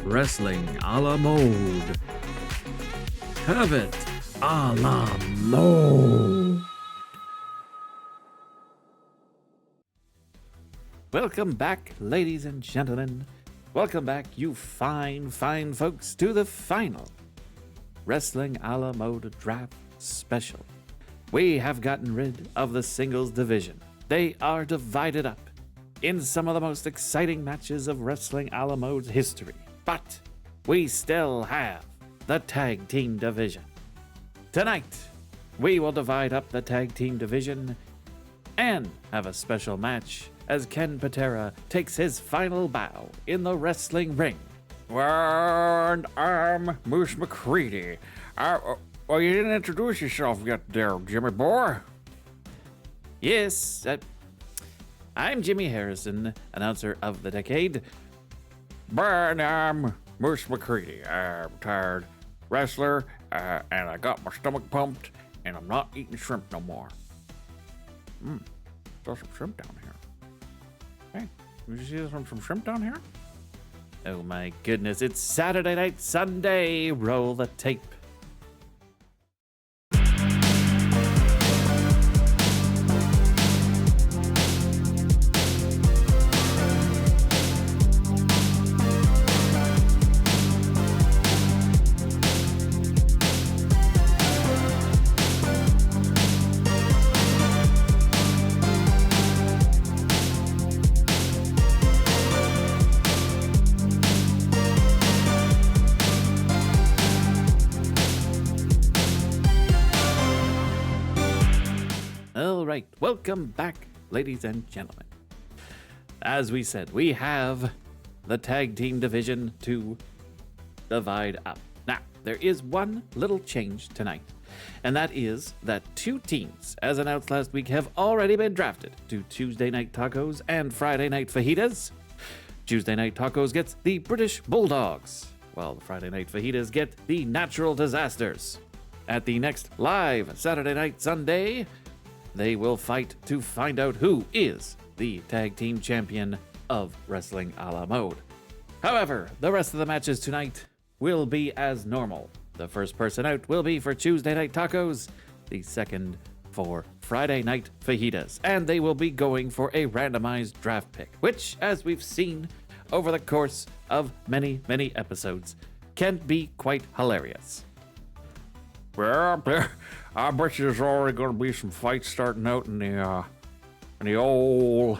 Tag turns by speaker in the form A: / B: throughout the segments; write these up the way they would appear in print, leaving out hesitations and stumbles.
A: Wrestling a la mode. Have it a la mode.
B: Welcome back, ladies and gentlemen. Welcome back, you fine, fine folks, to the final Wrestling a la Mode Draft Special. We have gotten rid of the singles division. They are divided up in some of the most exciting matches of Wrestling a la Mode's history. But we still have the tag team division. Tonight, we will divide up the tag team division and have a special match as Ken Patera takes his final bow in the wrestling ring.
C: And I'm Moose McCready. Well, you didn't introduce yourself yet there, Jimmy boy.
B: Yes, I'm Jimmy Harrison, announcer of the decade.
C: But I'm Moose McCready. I'm a retired wrestler, and I got my stomach pumped, and I'm not eating shrimp no more. Saw some shrimp down here. Hey, did you see some shrimp down here?
B: Oh my goodness, it's Saturday Night Sunday. Roll the tape. Right, welcome back, ladies and gentlemen. As we said, we have the tag team division to divide up. Now, there is one little change tonight, and that is that two teams, as announced last week, have already been drafted to Tuesday Night Tacos and Friday Night Fajitas. Tuesday Night Tacos gets the British Bulldogs, while the Friday Night Fajitas get the Natural Disasters. At the next live Saturday Night Sunday, they will fight to find out who is the tag team champion of Wrestling a la Mode. However, the rest of the matches tonight will be as normal. The first person out will be for Tuesday Night Tacos, the second for Friday Night Fajitas, and they will be going for a randomized draft pick, which, as we've seen over the course of many, many episodes, can be quite hilarious.
C: Well, I bet you there's already going to be some fights starting out in the old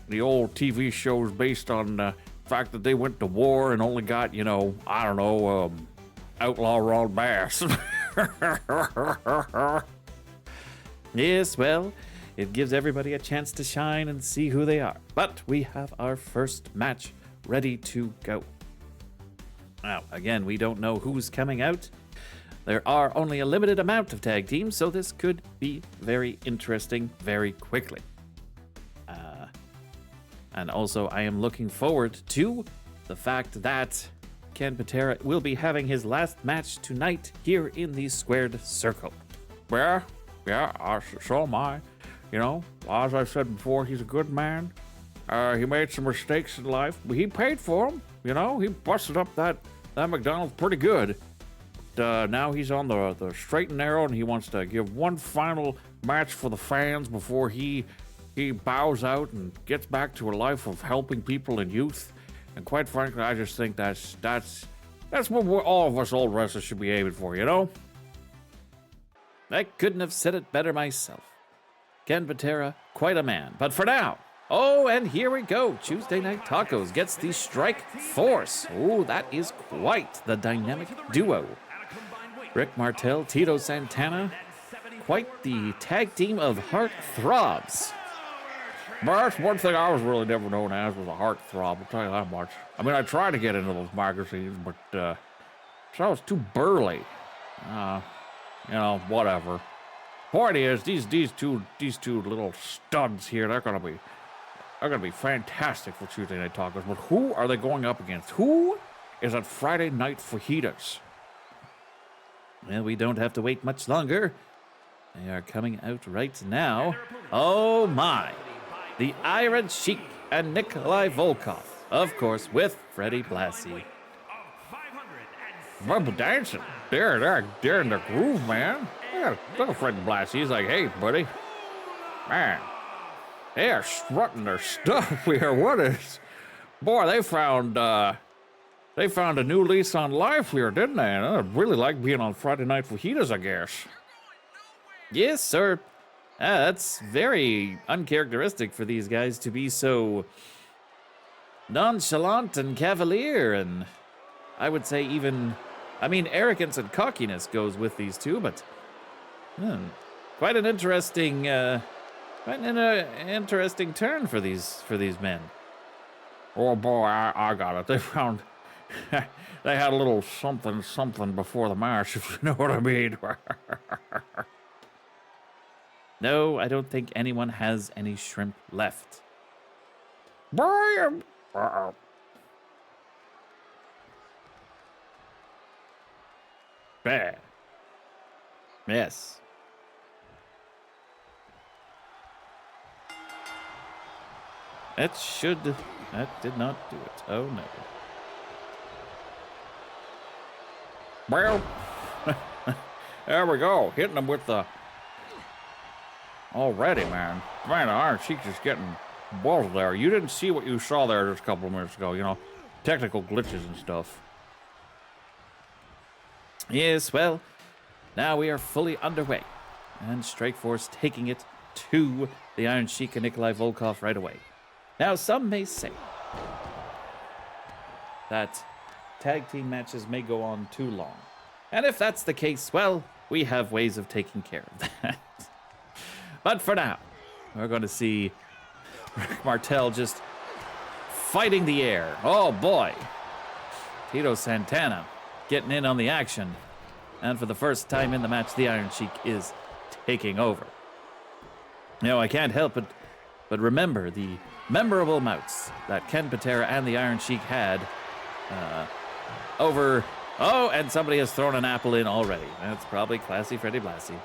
C: TV shows based on the fact that they went to war and only got, Outlaw Ron Bass.
B: Yes, well, it gives everybody a chance to shine and see who they are. But we have our first match ready to go. Now, again, we don't know who's coming out. There are only a limited amount of tag teams, so this could be very interesting very quickly. And also, I am looking forward to the fact that Ken Patera will be having his last match tonight here in the Squared Circle.
C: Yeah, so am I. As I said before, he's a good man. He made some mistakes in life, but he paid for them. He busted up that McDonald's pretty good. Now he's on the straight and narrow, and he wants to give one final match for the fans before he bows out and gets back to a life of helping people and youth. And quite frankly, I just think that's what all of us old wrestlers should be aiming for,
B: I couldn't have said it better myself. Ken Patera, quite a man. But for now, and here we go. Tuesday Night Tacos gets the Strike Force. Oh, that is quite the dynamic duo. Rick Martel, Tito Santana, quite the tag team of heart throbs.
C: But that's one thing I was really never known as, was a heartthrob, I'll tell you that much. I mean, I tried to get into those magazines, but I was too burly. Whatever. Point is, these two little studs here, they're gonna be fantastic for Tuesday Night Tacos. But who are they going up against? Who is at Friday Night Fajitas?
B: Well, we don't have to wait much longer. They are coming out right now. Oh my! The Iron Sheik and Nikolai Volkov, of course, with Freddie Blassie.
C: Bubba dancing. They're in the groove, man. Look at Fred Blassie. He's like, hey, buddy. Man, they are strutting their stuff here. What is... Boy, they found a new lease on life here, didn't they? And I really like being on Friday Night Fajitas, I guess.
B: Yes, sir. That's very uncharacteristic for these guys to be so nonchalant and cavalier, and I would say even, I mean, arrogance and cockiness goes with these two, but quite an interesting, interesting turn for these men.
C: Oh boy, I got it. They found they had a little something before the match, if you know what I mean.
B: No, I don't think anyone has any shrimp left.
C: Bam!
B: Bad. Yes. That did not do it. Oh no.
C: Well, there we go. Hitting them with the... Already, man. Man, the Iron Sheik's just getting balls there. You didn't see what you saw there just a couple of minutes ago, you know. Technical glitches and stuff.
B: Yes, well, now we are fully underway. And Strikeforce taking it to the Iron Sheik and Nikolai Volkov right away. Now, some may say that tag team matches may go on too long. And if that's the case, well, we have ways of taking care of that. But for now, we're going to see Rick Martel just fighting the air. Oh boy. Tito Santana getting in on the action. And for the first time in the match, the Iron Sheik is taking over. Now, I can't help but remember the memorable mouts that Ken Patera and the Iron Sheik had over... Oh, and somebody has thrown an apple in already. That's probably classy Freddie Blassie.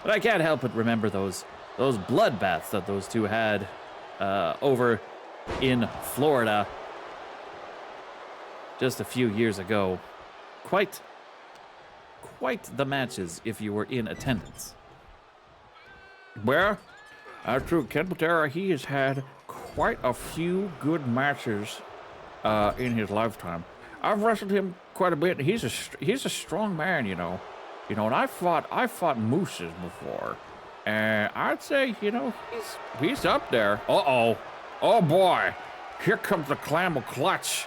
B: But I can't help but remember those bloodbaths that those two had over in Florida just a few years ago. Quite the matches if you were in attendance.
C: Well, that's true. Ken Patera, he has had quite a few good matches in his lifetime. I've wrestled him quite a bit. He's a strong man, you know. You know, and I fought mooses before, and I'd say, you know, he's up there. Oh boy, here comes the clam of clutch.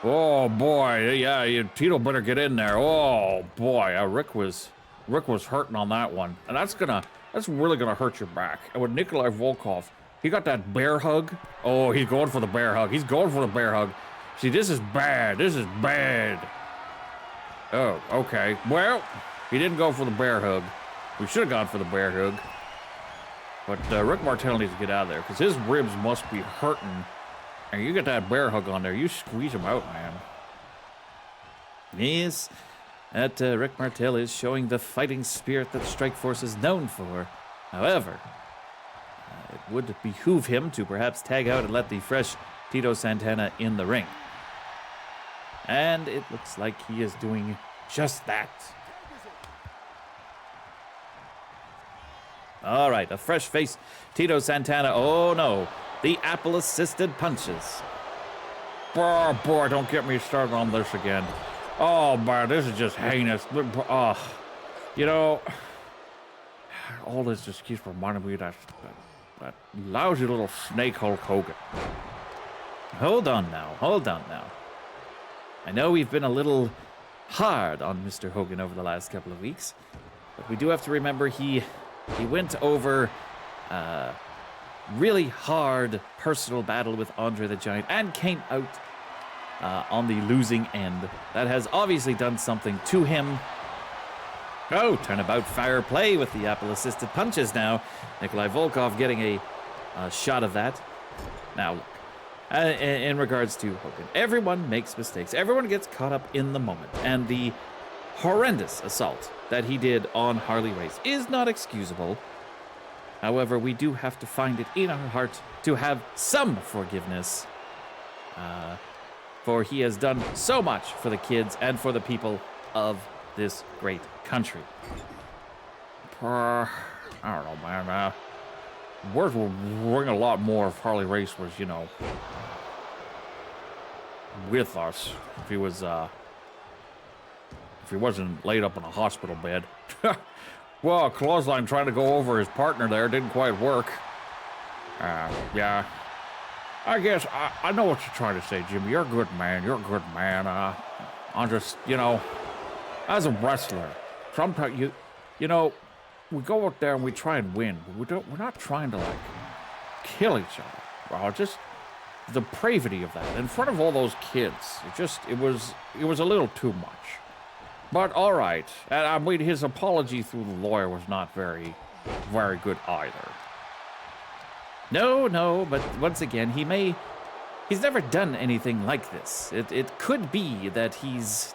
C: Oh boy, yeah, Tito better get in there. Oh boy, Rick was hurting on that one, and that's really gonna hurt your back. And with Nikolai Volkov, he got that bear hug. Oh, he's going for the bear hug. He's going for the bear hug. See, this is bad. This is bad. Oh, okay. Well, he didn't go for the bear hug. We should have gone for the bear hug. But Rick Martel needs to get out of there because his ribs must be hurting. And you get that bear hug on there, you squeeze him out, man.
B: Yes, that Rick Martel is showing the fighting spirit that Strikeforce is known for. However, it would behoove him to perhaps tag out and let the fresh Tito Santana in the ring. And it looks like he is doing just that. All right, a fresh face, Tito Santana. Oh no, the apple-assisted punches.
C: Oh boy, don't get me started on this again. Oh man, this is just heinous. You know, all this just keeps reminding me of that lousy little snake Hulk Hogan.
B: Hold on now. I know we've been a little hard on Mr. Hogan over the last couple of weeks, but we do have to remember he went over really hard personal battle with Andre the Giant and came out on the losing end. That has obviously done something to him. Oh, turnabout fire play with the apple-assisted punches now. Nikolai Volkov getting a shot of that. Now, look. In regards to Hogan, everyone makes mistakes. Everyone gets caught up in the moment. And the horrendous assault that he did on Harley Race is not excusable. However, we do have to find it in our heart to have some forgiveness. For he has done so much for the kids and for the people of this great country.
C: I don't know, man. Words will ring a lot more if Harley Race was, with us. If he was, if he wasn't laid up in a hospital bed. Well, clothesline trying to go over his partner there didn't quite work. Yeah. I guess I know what you're trying to say, Jimmy. You're a good man. You're a good man. I'm just, as a wrestler, sometimes we go out there and we try and win. But we're not trying to kill each other. Well, just the depravity of that in front of all those kids. It was a little too much. But all right. And I mean, his apology through the lawyer was not very, very good either.
B: No, but once again, he's never done anything like this. It could be that he's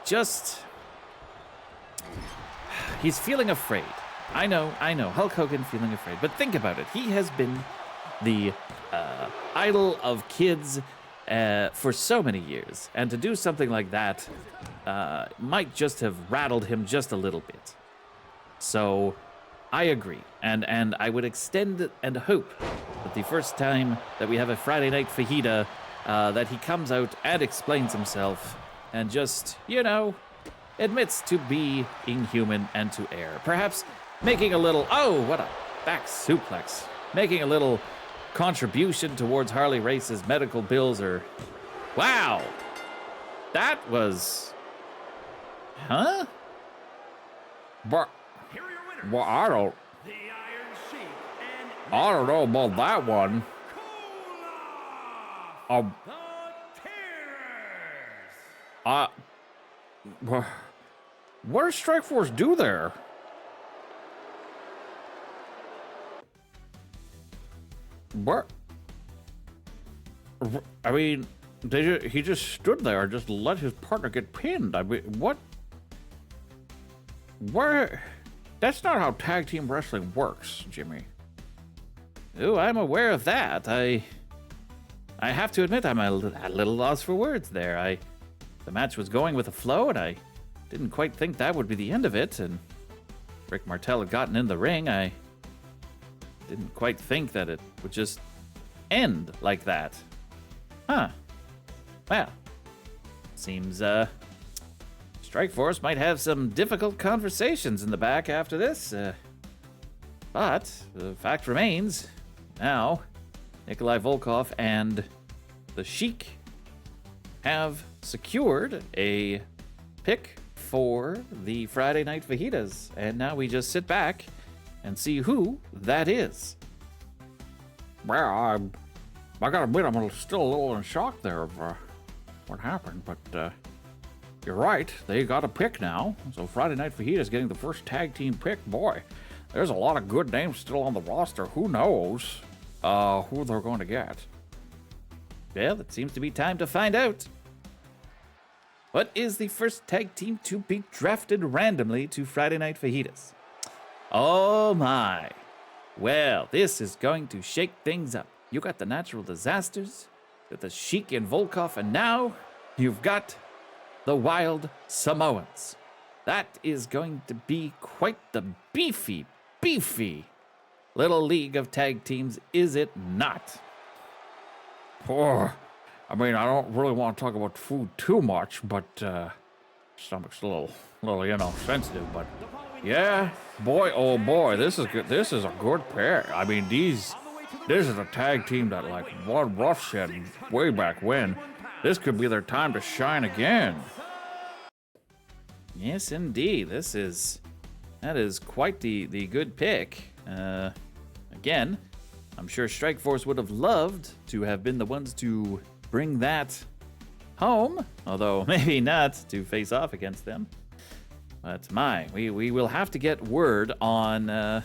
B: feeling afraid. I know, Hulk Hogan feeling afraid. But think about it. He has been the idol of kids for so many years. And to do something like that might just have rattled him just a little bit. So I agree. And I would extend and hope that the first time that we have a Friday Night Fajita, that he comes out and explains himself and just, admits to being human and to err. Perhaps making a little, what a back suplex. Making a little contribution towards Harley Race's medical bills or... Wow! That was... Huh?
C: But... Well, I don't know about that one. What does Strikeforce do there? What? I mean, he just stood there and just let his partner get pinned. I mean, what? Where? That's not how tag team wrestling works, Jimmy.
B: Oh, I'm aware of that. I have to admit I'm at a little lost for words there. The match was going with a flow, and I didn't quite think that would be the end of it. And Rick Martel had gotten in the ring. I didn't quite think that it would just end like that. Huh. Well, seems Strikeforce might have some difficult conversations in the back after this. But the fact remains, now Nikolai Volkov and the Sheik have secured a pick for the Friday Night Fajitas. And now we just sit back and see who that is.
C: Well, I gotta admit, I'm still a little in shock there of what happened, but you're right, they got a pick now. So Friday Night Fajitas getting the first tag team pick. Boy, there's a lot of good names still on the roster. Who knows who they're going to get?
B: Well, it seems to be time to find out. What is the first tag team to be drafted randomly to Friday Night Fajitas? Oh my. Well, this is going to shake things up. You got the Natural Disasters, with the Sheik and Volkov, and now you've got the Wild Samoans. That is going to be quite the beefy little league of tag teams, is it not?
C: Oh, I mean, I don't really want to talk about food too much, but stomach's a little, sensitive. But yeah, boy, oh boy, this is good. This is a good pair. I mean, this is a tag team that won roughshed way back when. This could be their time to shine again.
B: Yes, indeed. That is quite the good pick. Again, I'm sure Strikeforce would have loved to have been the ones to bring that home, although maybe not to face off against them. But we will have to get word on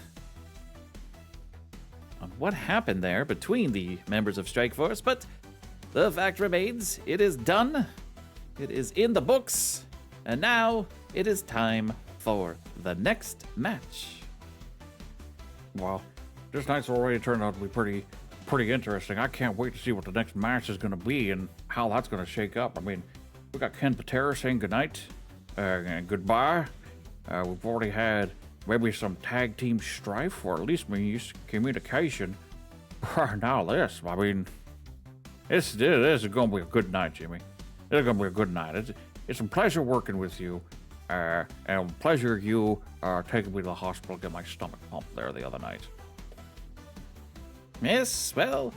B: what happened there between the members of Strikeforce. But the fact remains, it is done. It is in the books. And now it is time for the next match.
C: Well, this night's already turned out to be pretty interesting. I can't wait to see what the next match is going to be and how that's going to shake up. I mean, we got Ken Patera saying goodnight. goodbye. We've already had maybe some tag team strife, or at least communication. Now this, I mean, this is going to be a good night, Jimmy. It's going to be a good night. It's a pleasure working with you, and a pleasure you taking me to the hospital to get my stomach pumped there the other night.
B: Yes, well,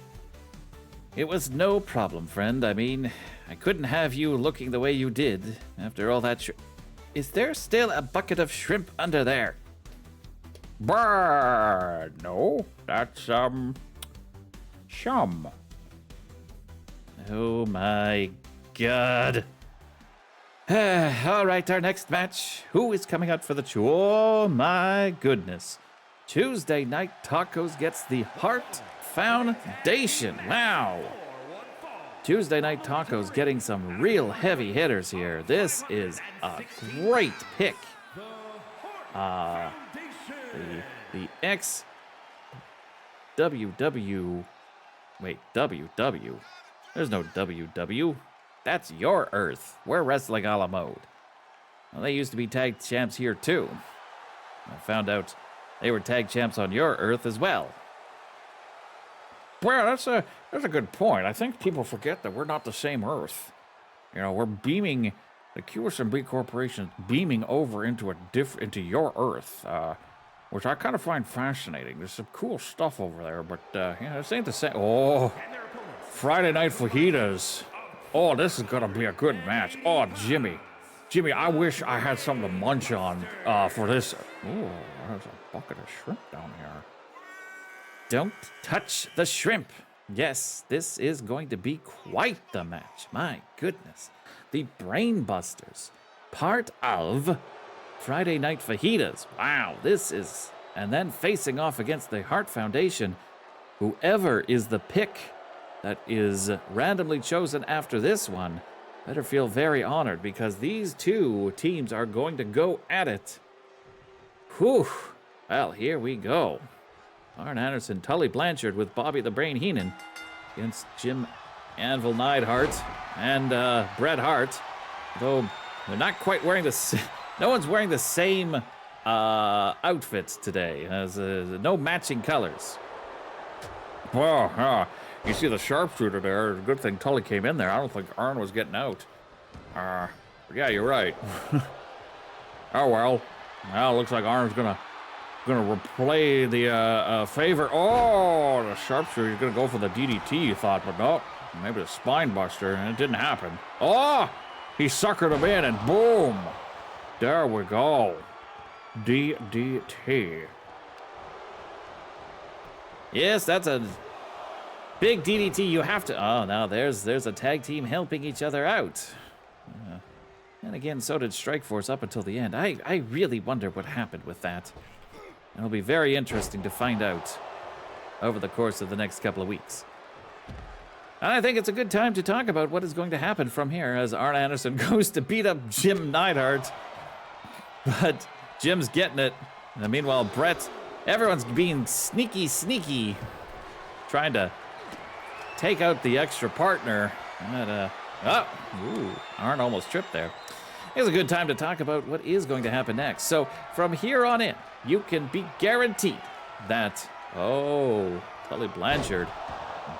B: it was no problem, friend. I mean, I couldn't have you looking the way you did after all that Is there still a bucket of shrimp under there?
C: No, that's, chum.
B: Oh my God. All right, our next match. Who is coming out for the Oh my goodness. Tuesday Night Tacos gets the Heart Foundation. Wow. Tuesday Night Tacos getting some real heavy hitters here. This is a great pick. The WW. Wait, WW. There's no WW. That's your Earth. We're wrestling a la mode. Well, they used to be tag champs here too. I found out they were tag champs on your Earth as well.
C: Well, that's a good point. I think people forget that we're not the same Earth. You know, we're beaming, the QSMB Corporation beaming over into into your Earth, which I kind of find fascinating. There's some cool stuff over there, but yeah, this ain't the same. Oh, Friday Night Fajitas. Oh, this is gonna be a good match. Oh, Jimmy, I wish I had something to munch on for this. Oh, there's a bucket of shrimp down here.
B: Don't touch the shrimp. Yes, this is going to be quite the match. My goodness. The Brain Busters, part of Friday Night Fajitas. Wow, this is... And then facing off against the Heart Foundation. Whoever is the pick that is randomly chosen after this one better feel very honored, because these two teams are going to go at it. Whew. Well, here we go. Arn Anderson, Tully Blanchard with Bobby the Brain Heenan against Jim Anvil Neidhart and Bret Hart. Though they're not quite wearing the... No one's wearing the same outfits today. There's no matching colors.
C: Well, you see the sharpshooter there. Good thing Tully came in there. I don't think Arn was getting out. Yeah, you're right. Oh, well. Well, looks like Arn's gonna replay the favor. Oh, the sharpshooter. He's gonna go for the DDT, you thought, but no. Maybe the spine buster, and it didn't happen. Oh, he suckered him in, and boom. There we go. DDT.
B: Yes, that's a big DDT. You have to... Oh, now there's a tag team helping each other out. And again, so did Strikeforce up until the end. I really wonder what happened with that. It'll be very interesting to find out over the course of the next couple of weeks. And I think it's a good time to talk about what is going to happen from here as Arn Anderson goes to beat up Jim Neidhart. But Jim's getting it. And meanwhile, Bret, everyone's being sneaky, trying to take out the extra partner. And Arn almost tripped there. It's a good time to talk about what is going to happen next. So from here on in, you can be guaranteed that, Tully Blanchard,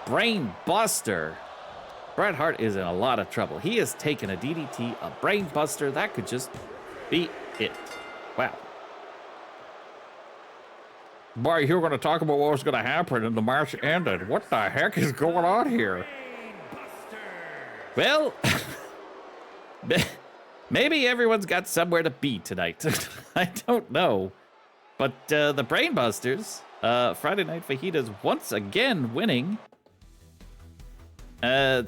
B: Brain Buster. Bret Hart is in a lot of trouble. He has taken a DDT, a Brain Buster. That could just be it. Wow.
C: Boy, you were going to talk about what was going to happen and the match ended. What the heck is going on here?
B: Well, maybe everyone's got somewhere to be tonight. I don't know. But the Brain Busters, Friday Night Fajitas once again winning. I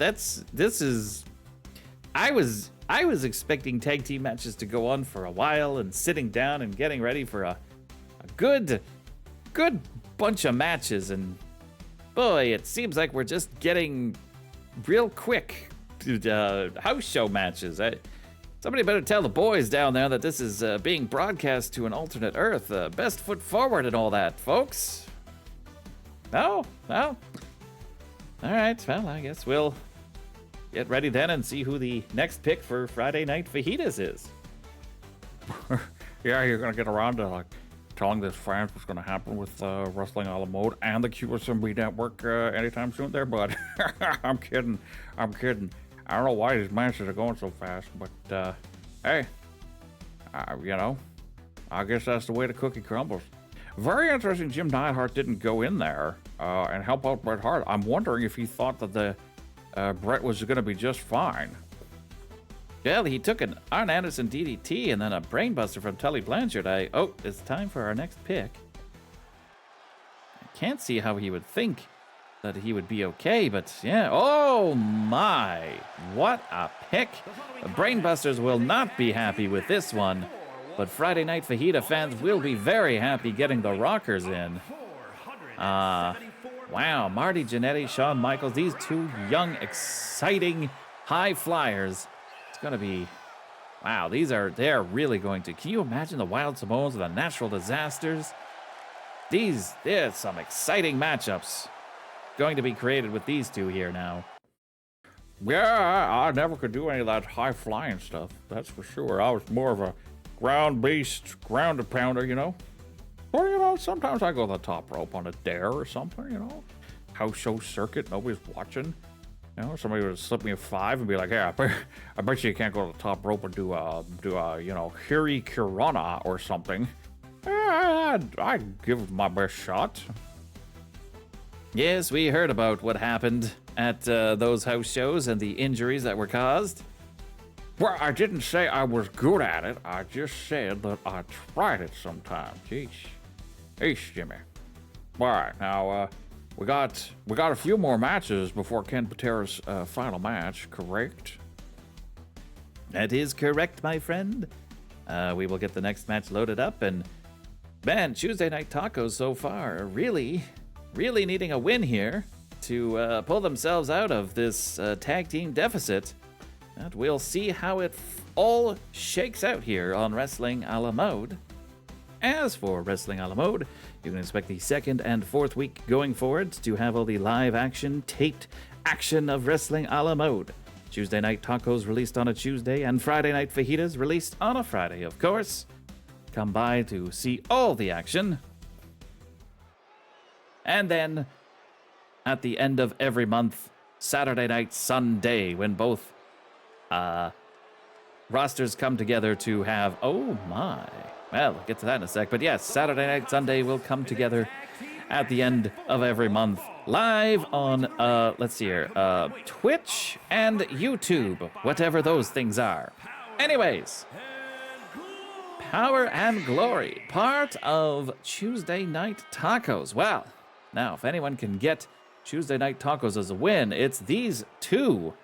B: was expecting tag team matches to go on for a while and sitting down and getting ready for a good bunch of matches, and boy, it seems like we're just getting real quick house show matches. Somebody better tell the boys down there that this is being broadcast to an alternate Earth. Best foot forward and all that, folks. No? Well, all right. Well, I guess we'll get ready then and see who the next pick for Friday Night Fajitas is.
C: Yeah, you're gonna get around to like telling this fans what's gonna happen with Wrestling a la Mode and the QSMB network anytime soon there, but I'm kidding. I'm kidding. I don't know why these matches are going so fast, but hey, you know, I guess that's the way the cookie crumbles. Very interesting. Jim Neidhart didn't go in there and help out Bret Hart. I'm wondering if he thought that the Bret was going to be just fine.
B: Well, he took an Arn Anderson DDT and then a brainbuster from Tully Blanchard. Oh, it's time for our next pick. I can't see how he would think that he would be okay, but yeah. Oh my, what a pick. The brainbusters will not be happy with this one, but Friday Night Fajita fans will be very happy getting the Rockers in. Wow, Marty Jannetty, Shawn Michaels, these two young, exciting high flyers. It's gonna be, wow, they're really going to. Can you imagine the Wild Samoans and the Natural Disasters? There's some exciting matchups going to be created with these two here now.
C: Yeah, I never could do any of that high flying stuff, that's for sure. I was more of a ground beast, ground pounder, you know. Or, you know, sometimes I go to the top rope on a dare or something, you know. House show circuit, nobody's watching. You know, somebody would slip me a 5 and be like, "Hey, I bet you can't go to the top rope and do a you know, Hiri Kirana or something." I'd give it my best shot.
B: Yes, we heard about what happened at those house shows and the injuries that were caused.
C: Well, I didn't say I was good at it. I just said that I tried it sometime. Jeez. Jimmy. All right, now we got a few more matches before Ken Patera's final match, correct?
B: That is correct, my friend. We will get the next match loaded up, and man, Tuesday Night Tacos so far are really needing a win here to pull themselves out of this tag team deficit. And we'll see how it all shakes out here on Wrestling a la Mode. As for Wrestling a la Mode, you can expect the second and fourth week going forward to have all the live action, taped action of Wrestling a la Mode. Tuesday Night Tacos released on a Tuesday, and Friday Night Fajitas released on a Friday, of course. Come by to see all the action. And then, at the end of every month, Saturday Night Sunday, when both rosters come together to have, oh my, well, we'll get to that in a sec, but yes, Saturday Night Sunday will come together at the end of every month, live on, let's see here, Twitch and YouTube, whatever those things are. Anyways, Power and Glory, part of Tuesday Night Tacos. Well, now, if anyone can get Tuesday Night Tacos as a win, it's these two.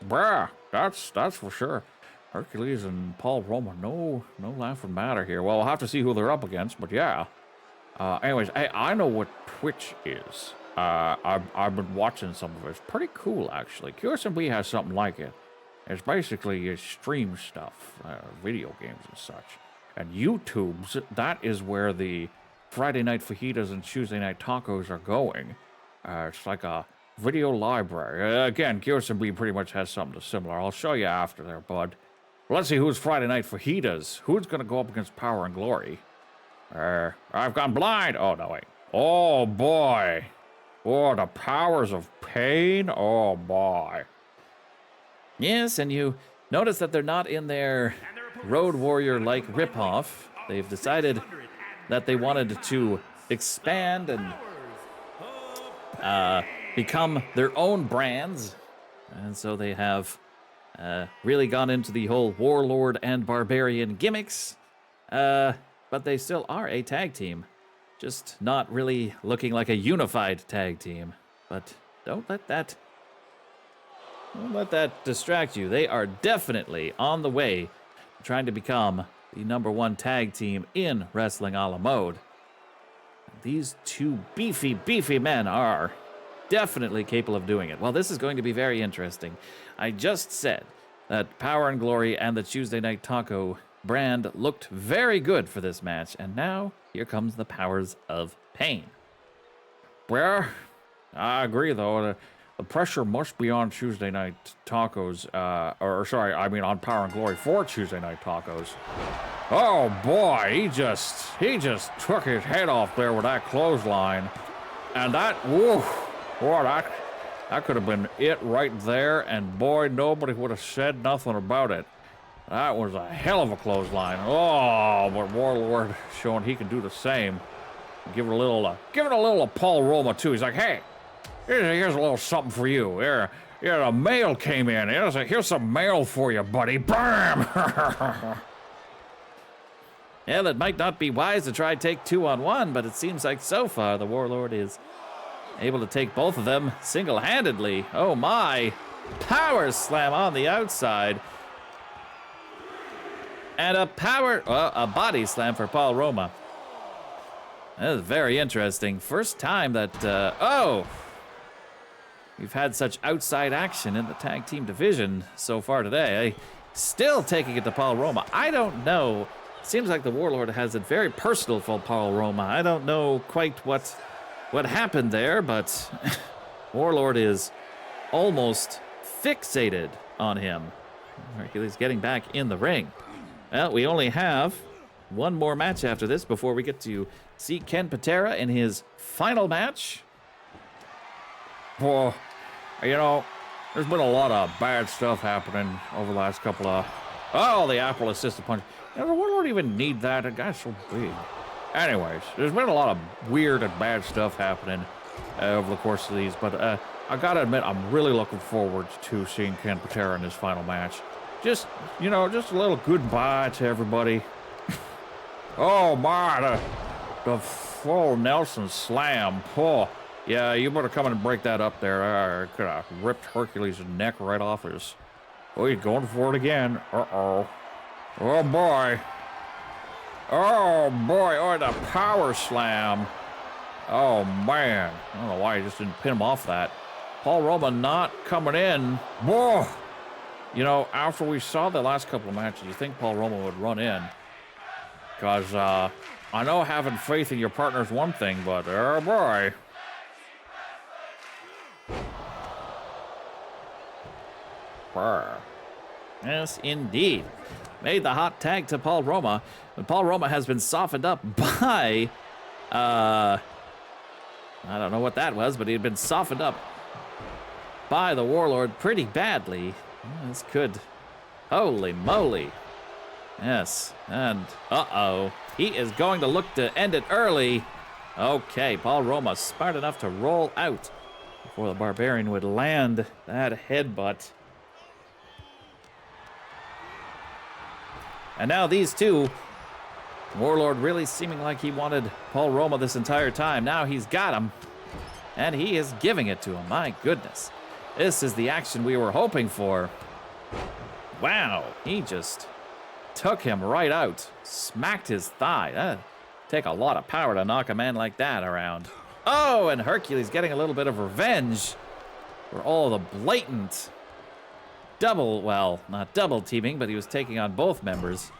C: Bruh, that's for sure. Hercules and Paul Roma, no laughing matter here. Well, we'll have to see who they're up against, but yeah. Anyways, I know what Twitch is. I've been watching some of it. It's pretty cool, actually. QSMB has something like it. It's basically stream stuff, video games and such. And YouTube's, that is where the Friday Night Fajitas and Tuesday Night Tacos are going. It's like a video library. Again, QSMB pretty much has something similar. I'll show you after there, bud. Let's see who's Friday Night Fajitas. Who's going to go up against Power and Glory? I've gone blind. Oh, no, wait. Oh, boy. Oh, the powers of pain. Oh, boy.
B: Yes, and you notice that they're not in their Road Warrior-like ripoff. They've decided that they wanted to expand and become their own brands. And so they have really gone into the whole warlord and barbarian gimmicks. But they still are a tag team. Just not really looking like a unified tag team. But don't let that distract you. They are definitely on the way to trying to become the #1 tag team in Wrestling a la Mode. These two beefy men are definitely capable of doing it. Well, this is going to be very interesting. I just said that Power and Glory and the Tuesday Night Taco brand looked very good for this match, and now here comes the powers of pain.
C: Well, I agree, though. The pressure must be on Tuesday Night Tacos, or sorry, I mean on Power and Glory for Tuesday Night Tacos. Oh boy, he just took his head off there with that clothesline. And that, whoa, boy, that could have been it right there, and boy, nobody would have said nothing about it. That was a hell of a clothesline. Oh, but Warlord showing he can do the same. Give it a little Paul Roma too. He's like, hey, here's a little something for you. Here, the mail came in. Here's some mail for you, buddy. Bam!
B: Yeah, that might not be wise to try take 2-on-1, but it seems like so far the Warlord is able to take both of them single-handedly. Oh my! Power slam on the outside. And a body slam for Paul Roma. That is very interesting. First time that, we've had such outside action in the tag team division so far today. Still taking it to Paul Roma. I don't know. Seems like the Warlord has it very personal for Paul Roma. I don't know quite what happened there, but Warlord is almost fixated on him. Hercules getting back in the ring. Well, we only have one more match after this before we get to see Ken Patera in his final match.
C: Well, you know, there's been a lot of bad stuff happening over the last couple of... Oh, the Apple assisted punch. You know, the Warlord even need that. The guy's so big. Anyways, there's been a lot of weird and bad stuff happening over the course of these, but I gotta admit, I'm really looking forward to seeing Ken Patera in his final match. Just a little goodbye to everybody. Oh my, the full Nelson slam. Oh, yeah, you better come in and break that up there. I could have ripped Hercules' neck right off his... Oh, he's going for it again. Uh-oh. Oh boy. Oh boy, oh, the power slam. Oh man, I don't know why he just didn't pin him off that. Paul Roma not coming in. Whoa. You know, after we saw the last couple of matches, you think Paul Roma would run in. Because, I know having faith in your partner is one thing, but, oh boy.
B: Yes, indeed. Made the hot tag to Paul Roma, but Paul Roma has been softened up by, I don't know what that was, but he had been softened up by the Warlord pretty badly. This could, holy moly. Yes, and uh-oh. He is going to look to end it early. Okay, Paul Roma smart enough to roll out before the Barbarian would land that headbutt. And now these two, Warlord really seeming like he wanted Paul Roma this entire time. Now he's got him, and he is giving it to him. My goodness. This is the action we were hoping for. Wow, he just took him right out. Smacked his thigh. That'd take a lot of power to knock a man like that around. Oh, and Hercules getting a little bit of revenge for all the blatant not double teaming, but he was taking on both members.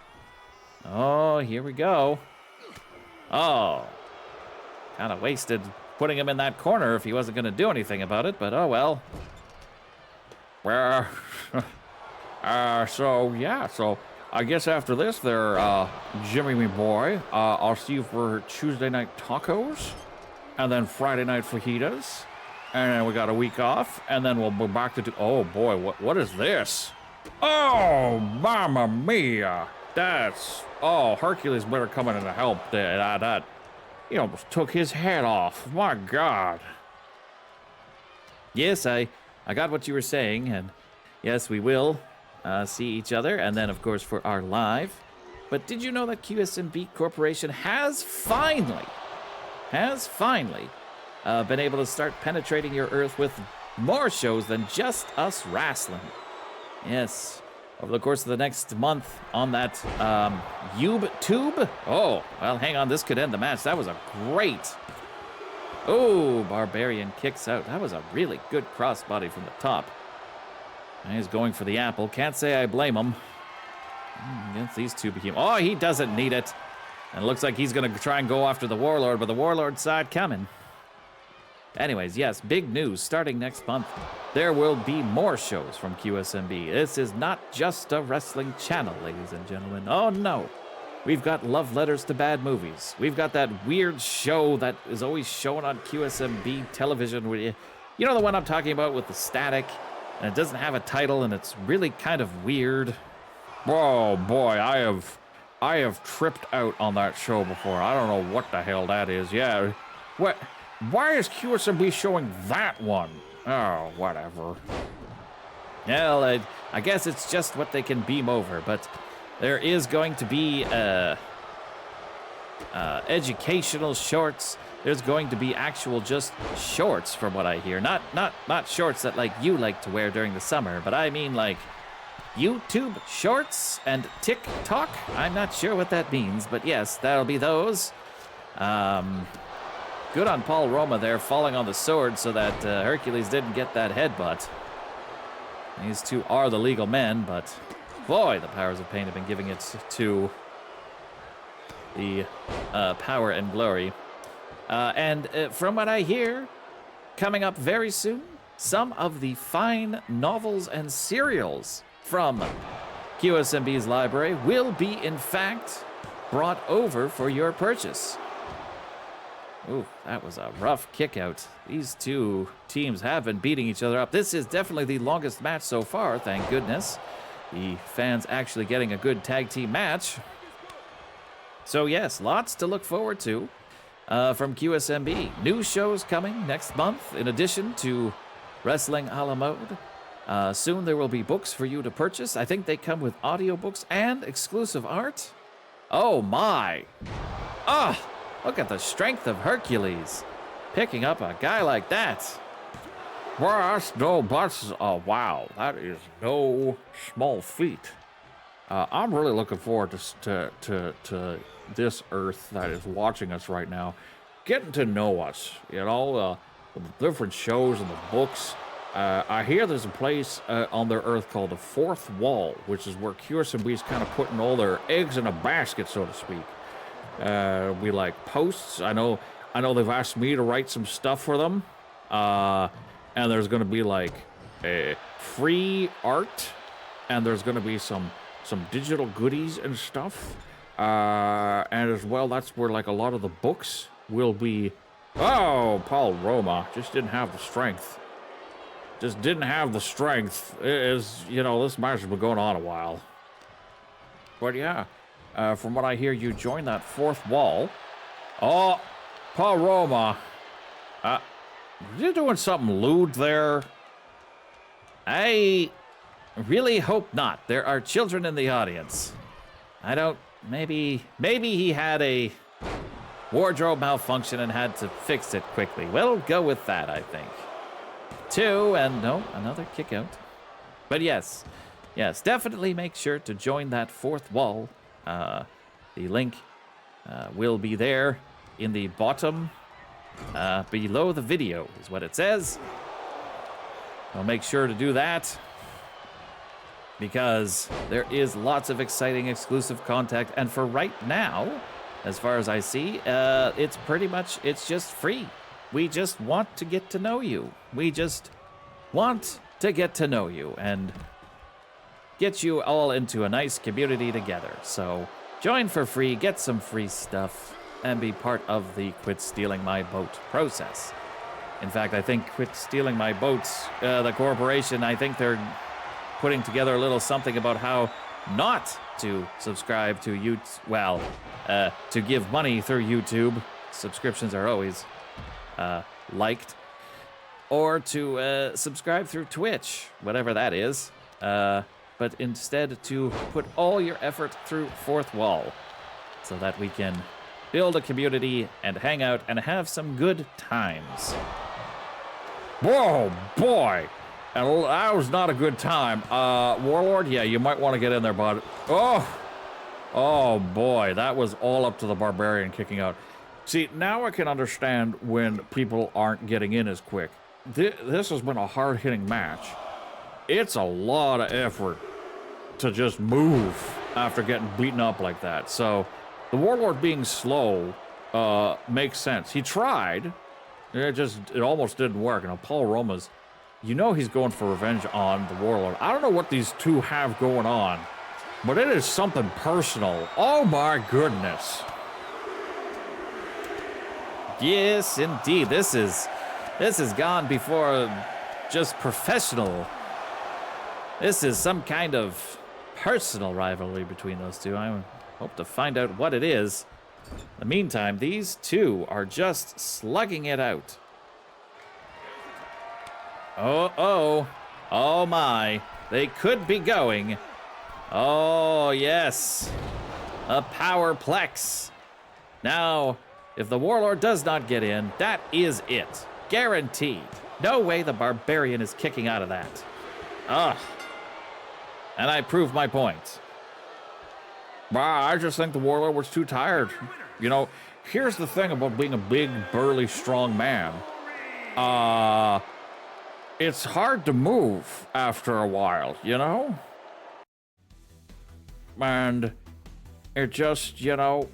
B: Oh, here we go. Oh, kind of wasted putting him in that corner if he wasn't going to do anything about it, but oh well.
C: Well, so I guess after this there, Jimmy, me boy, I'll see you for Tuesday night tacos, and then Friday night fajitas, and then we got a week off, and then we'll be back to oh boy, what is this? Oh, mamma mia! Oh, Hercules better come in and help that. He almost took his head off. My God.
B: Yes, I got what you were saying, and yes, we will see each other, and then, of course, for our live. But did you know that QSMB Corporation has finally been able to start penetrating your Earth with more shows than just us wrestling? Yes, over the course of the next month on that YouTube. Oh, well, hang on, this could end the match. That was a great... Oh, Barbarian kicks out. That was a really good crossbody from the top. And he's going for the apple. Can't say I blame him. Against these two became... Oh, he doesn't need it. And it looks like he's going to try and go after the Warlord, but the Warlord saw it coming. Anyways, yes, big news. Starting next month, there will be more shows from QSMB. This is not just a wrestling channel, ladies and gentlemen. Oh, no. We've got love letters to bad movies. We've got that weird show that is always shown on QSMB television. You know the one I'm talking about with the static, and it doesn't have a title, and it's really kind of weird.
C: Oh boy, I have tripped out on that show before. I don't know what the hell that is. Yeah, what? Why is QSMB showing that one? Oh, whatever.
B: Well, I guess it's just what they can beam over, but there is going to be educational shorts. There's going to be actual just shorts, from what I hear. Not shorts that like you like to wear during the summer, but I mean like YouTube shorts and TikTok. I'm not sure what that means, but yes, that'll be those. Good on Paul Roma there, falling on the sword so that Hercules didn't get that headbutt. These two are the legal men, but boy, the powers of pain have been giving it to the power and glory. And from what I hear, coming up very soon, some of the fine novels and serials from QSMB's library will be, in fact, brought over for your purchase. Ooh, that was a rough kick out. These two teams have been beating each other up. This is definitely the longest match so far, thank goodness. The fans actually getting a good tag team match. So yes, lots to look forward to from QSMB. New shows coming next month, in addition to Wrestling a la Mode. Soon there will be books for you to purchase. I think they come with audiobooks and exclusive art. Oh my! Ah! Look at the strength of Hercules, picking up a guy like that.
C: Well, oh wow, that is no small feat. I'm really looking forward to this Earth that is watching us right now, getting to know us. You know, the different shows and the books. I hear there's a place on their Earth called the Fourth Wall, which is where QSMB is kind of putting all their eggs in a basket, so to speak. We like posts. I know they've asked me to write some stuff for them. And there's going to be like a free art, and there's going to be some digital goodies and stuff. And as well, that's where like a lot of the books will be. Oh, Paul Roma just didn't have the strength. Just didn't have the strength. It is, you know, this match has been going on a while. But yeah. From what I hear, you joined that fourth wall. Oh, Paul Roma. You're doing something lewd there.
B: I really hope not. There are children in the audience. I don't... Maybe he had a wardrobe malfunction and had to fix it quickly. We'll go with that, I think. 2, and no, another kick out. But yes, definitely make sure to join that fourth wall. The link will be there in the bottom below the video is what it says. I'll make sure to do that because there is lots of exciting exclusive content, and for right now, as far as I see, it's just free. We just want to get to know you. We just want to get to know you and get you all into a nice community together. So join for free, get some free stuff, and be part of the Quit Stealing My Boat process. In fact, I think Quit Stealing My Boats, the corporation, I think they're putting together a little something about how not to subscribe to YouTube. Well, to give money through YouTube. Subscriptions are always liked. Or to subscribe through Twitch, whatever that is. But instead to put all your effort through Fourth Wall so that we can build a community and hang out and have some good times.
C: Whoa, boy! And that was not a good time. Warlord, yeah, you might want to get in there, bud. Oh boy, that was all up to the barbarian kicking out. See, now I can understand when people aren't getting in as quick. This has been a hard-hitting match. It's a lot of effort to just move after getting beaten up like that. So the Warlord being slow makes sense. He tried, It almost didn't work. And Paul Roma's, you know, he's going for revenge on the Warlord. I don't know what these two have going on, but it is something personal. Oh my goodness.
B: Yes, indeed. This has gone before just professional. This is some kind of personal rivalry between those two. I hope to find out what it is. In the meantime, these two are just slugging it out. Oh my. They could be going. Oh, yes. A powerplex. Now, if the Warlord does not get in, that is it. Guaranteed. No way the Barbarian is kicking out of that. Ugh. And I proved my point.
C: I just think the Warlord was too tired. You know, here's the thing about being a big, burly, strong man. It's hard to move after a while, you know? And it just, you know,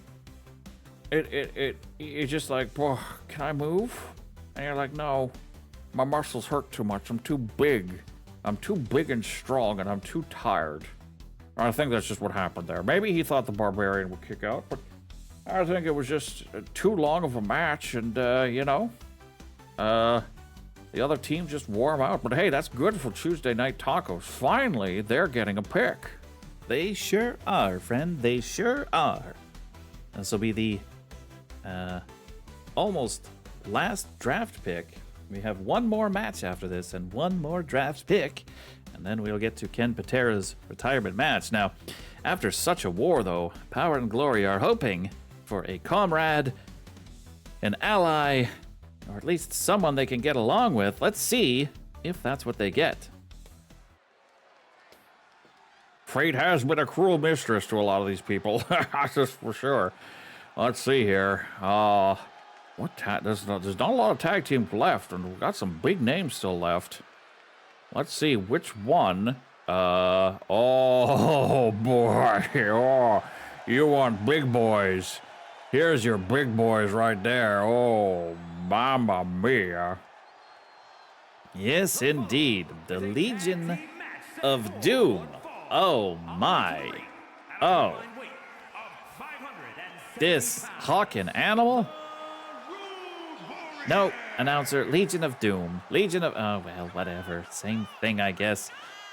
C: it's just like, boy, can I move? And you're like, no, my muscles hurt too much. I'm too big. I'm too big and strong, and I'm too tired. I think that's just what happened there. Maybe he thought the Barbarian would kick out, but I think it was just too long of a match, and, you know, the other team just wore him out. But hey, that's good for Tuesday Night Tacos. Finally, they're getting a pick.
B: They sure are, friend. They sure are. This will be the almost last draft pick. We have one more match after this and one more draft pick, and then we'll get to Ken Patera's retirement match. Now, after such a war, though, Power and Glory are hoping for a comrade, an ally, or at least someone they can get along with. Let's see if that's what they get.
C: Fate has been a cruel mistress to a lot of these people, just for sure. Let's see here. There's not a lot of tag teams left, and we've got some big names still left. Let's see which one. Oh boy. Oh, you want big boys. Here's your big boys right there. Oh, mamma mia.
B: Yes, indeed. The Legion of Doom. Oh my. Oh. This Hawking animal? No, announcer, Legion of Doom. Legion of, oh, well, whatever. Same thing, I guess.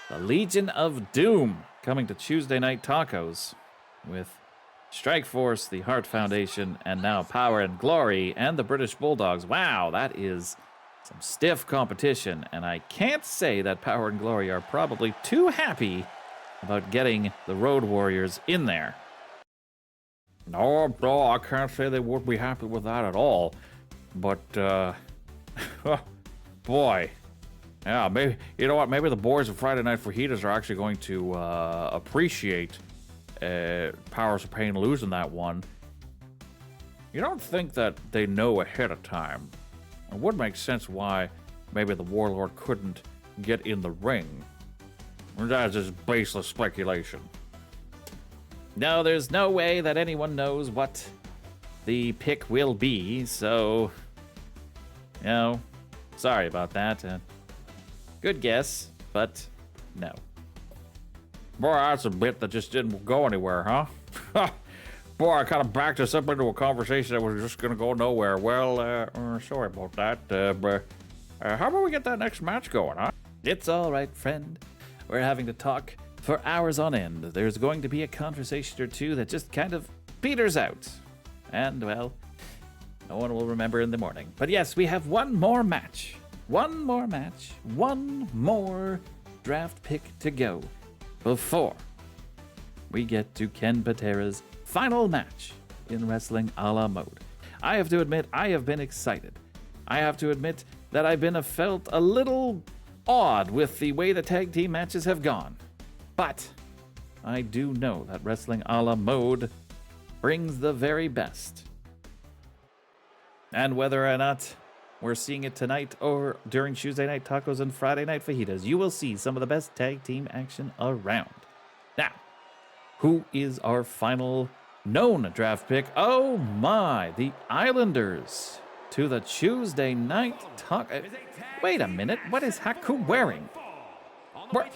B: The Legion of Doom coming to Tuesday Night Tacos with Strike Force, the Heart Foundation, and now Power and Glory and the British Bulldogs. Wow, that is some stiff competition, and I can't say that Power and Glory are probably too happy about getting the Road Warriors in there.
C: No, I can't say they would be happy with that at all. But, boy. Yeah, maybe, you know what, maybe the boys of Friday Night Fajitas are actually going to appreciate Powers of Pain losing that one. You don't think that they know ahead of time. It would make sense why maybe the Warlord couldn't get in the ring. That's just baseless speculation.
B: No, there's no way that anyone knows what the pick will be, so, you know, sorry about that. Good guess, but no.
C: Boy, that's a bit that just didn't go anywhere, huh? Boy, I kind of backed us up into a conversation that was just going to go nowhere. Well, sorry about that, but how about we get that next match going, huh?
B: It's all right, friend. We're having to talk for hours on end. There's going to be a conversation or two that just kind of peters out. And, well, no one will remember in the morning. But yes, we have one more match. One more match. One more draft pick to go before we get to Ken Patera's final match in Wrestling a la Mode. I have to admit, I have been excited. I have to admit that I've been felt a little odd with the way the tag team matches have gone. But I do know that Wrestling a la Mode brings the very best. And whether or not we're seeing it tonight or during Tuesday Night Tacos and Friday Night Fajitas, you will see some of the best tag team action around. Now, who is our final known draft pick? Oh my, the Islanders to the Tuesday night talk. Wait a minute, what is Haku wearing?
C: What?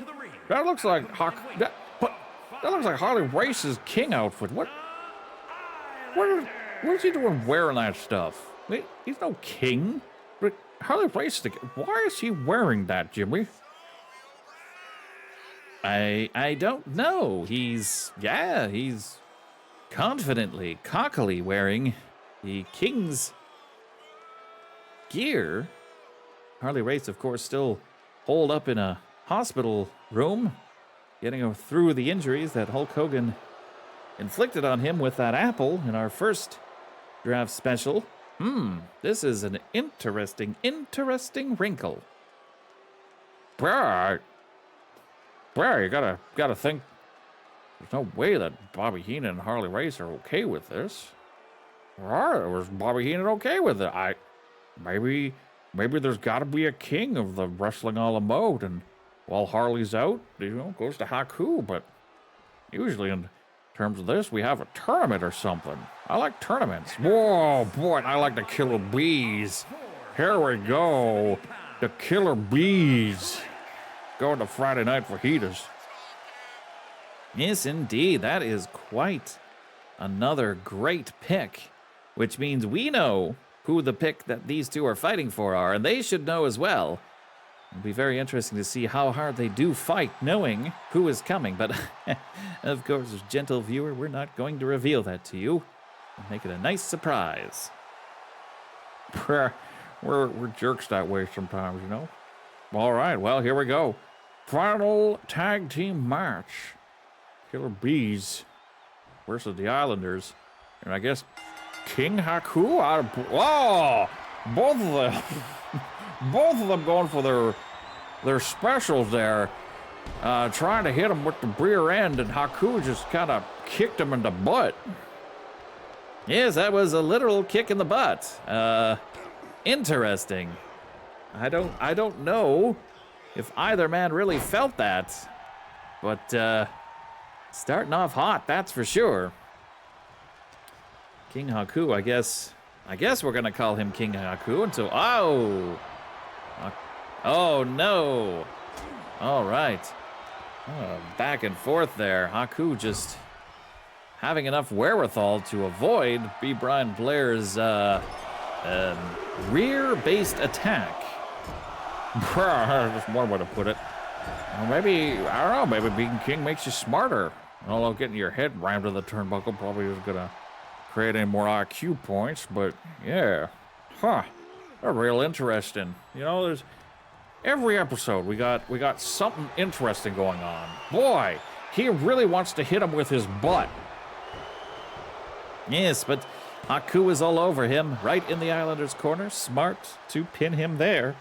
C: That looks like That looks like Harley Race's king outfit. What is he doing wearing that stuff? Wait, he's no king. Harley Race, why is he wearing that, Jimmy?
B: I don't know. He's confidently, cockily wearing the king's gear. Harley Race, of course, still holed up in a hospital room, getting through the injuries that Hulk Hogan inflicted on him with that apple in our first draft special. This is an interesting wrinkle.
C: Brad, you gotta think. There's no way that Bobby Heenan and Harley Race are okay with this. Or was Bobby Heenan okay with it? Maybe there's got to be a king of the wrestling a la mode, and while Harley's out, goes to Haku. But usually in terms of this, we have a tournament or something. I like tournaments. Whoa, boy, I like the Killer Bees. Here we go. The Killer Bees. Going to Friday Night Fajitas.
B: Yes, indeed. That is quite another great pick, which means we know who the pick that these two are fighting for are, and they should know as well. It'll be very interesting to see how hard they do fight, knowing who is coming. But, of course, as gentle viewer, we're not going to reveal that to you. We'll make it a nice surprise.
C: We're jerks that way sometimes, All right, well, here we go. Final tag team match. Killer Bees versus the Islanders. And I guess King Haku out of... Whoa! Both of them. Both of them going for their specials there. Trying to hit him with the rear end, and Haku just kind of kicked him in the butt.
B: Yes, that was a literal kick in the butt. Interesting. I don't know if either man really felt that, but starting off hot, that's for sure. King Haku, I guess we're gonna call him King Haku until oh no. All right. Back and forth there. Haku just having enough wherewithal to avoid B. Brian Blair's rear-based attack.
C: That's one way to put it. Well, maybe, I don't know, maybe being king makes you smarter. Although getting your head rammed to the turnbuckle probably isn't gonna create any more IQ points, but yeah. They're real interesting. There's every episode we got something interesting going on. Boy, he really wants to hit him with his butt.
B: Yes, but Haku is all over him, right in the Islanders' corner. Smart to pin him there.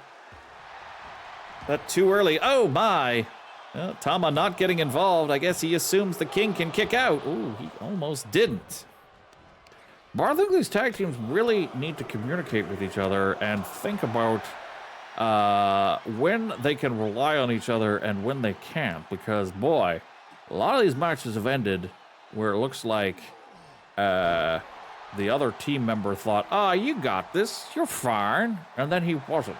B: But too early. Oh, my. Well, Tama not getting involved. I guess he assumes the king can kick out. Ooh, he almost didn't.
C: But I think these tag teams really need to communicate with each other and think about when they can rely on each other and when they can't. Because, boy, a lot of these matches have ended where it looks like the other team member thought, you got this, you're fine, and then he wasn't.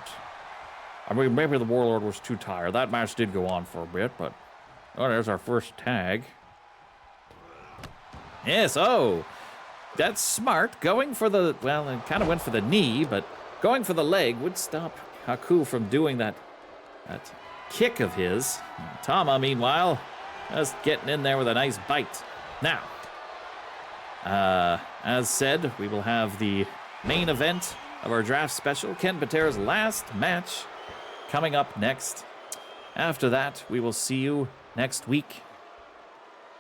C: I mean, maybe the Warlord was too tired. That match did go on for a bit, but... Oh, there's our first tag.
B: Yes, that's smart. Going for the... Well, it kind of went for the knee, but going for the leg would stop Haku from doing that kick of his. Tama, meanwhile, just getting in there with a nice bite. Now, as said, we will have the main event of our draft special, Ken Patera's last match, coming up next. After that, we will see you next week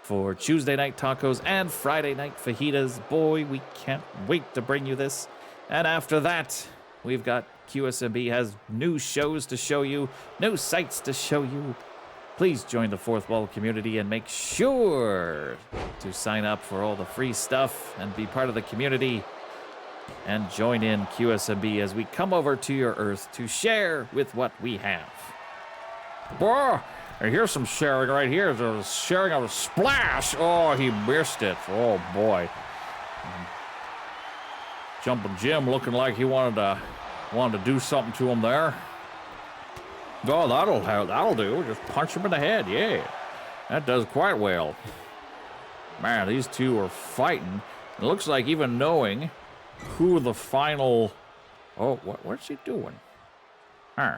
B: for Tuesday night tacos and Friday night fajitas. Boy, we can't wait to bring you this. And after that, we've got QSMB has new shows to show you, new sites to show you. Please join the Fourth Wall community and make sure to sign up for all the free stuff and be part of the community. And join in QSMB as we come over to your Earth to share with what we have.
C: Boy, here's some sharing right here. There's sharing of a splash. Oh, he missed it. Oh, boy. Jumping Jim looking like he wanted to do something to him there. Oh, that'll do. Just punch him in the head. Yeah, that does quite well. Man, these two are fighting. It looks like even knowing who the final... Oh, what's he doing? Huh.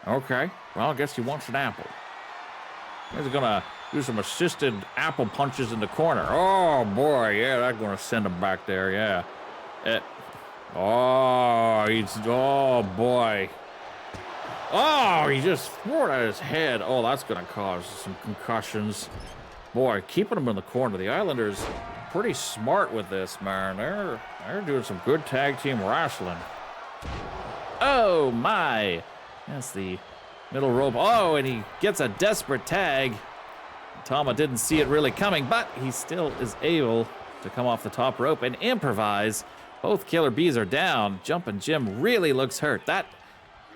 C: Okay. Well, I guess he wants an apple. He's gonna do some assisted apple punches in the corner. Oh, boy. Yeah, that's gonna send him back there. Yeah. Oh, boy. Oh, he just threw it at his head. Oh, that's gonna cause some concussions. Boy, keeping him in the corner. The Islanders pretty smart with this, man. They're doing some good tag team wrestling. Oh, my. That's the middle rope. Oh, and he gets a desperate tag. Tama didn't see it really coming, but he still is able to come off the top rope and improvise. Both Killer Bees are down. Jumpin' Jim really looks hurt. That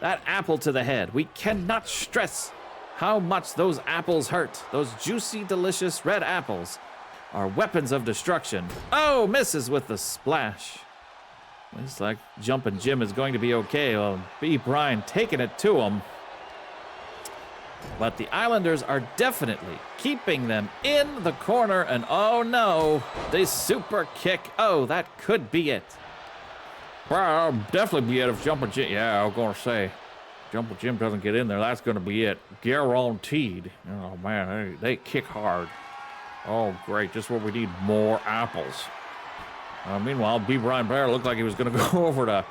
C: apple to the head. We cannot stress how much those apples hurt. Those juicy, delicious red apples are weapons of destruction. Oh, misses with the splash. Looks like Jumpin' Jim is going to be okay. Well, B. Brian taking it to him. But the Islanders are definitely keeping them in the corner. And oh no, the super kick. Oh, that could be it. Well, I'll definitely be it if Jumpin' Jim... Yeah, I was going to say, Jumpin' Jim doesn't get in there, that's going to be it. Guaranteed. Oh, man, they kick hard. Oh, great, just what we need, more apples. Meanwhile, B. Brian Blair looked like he was going to go over to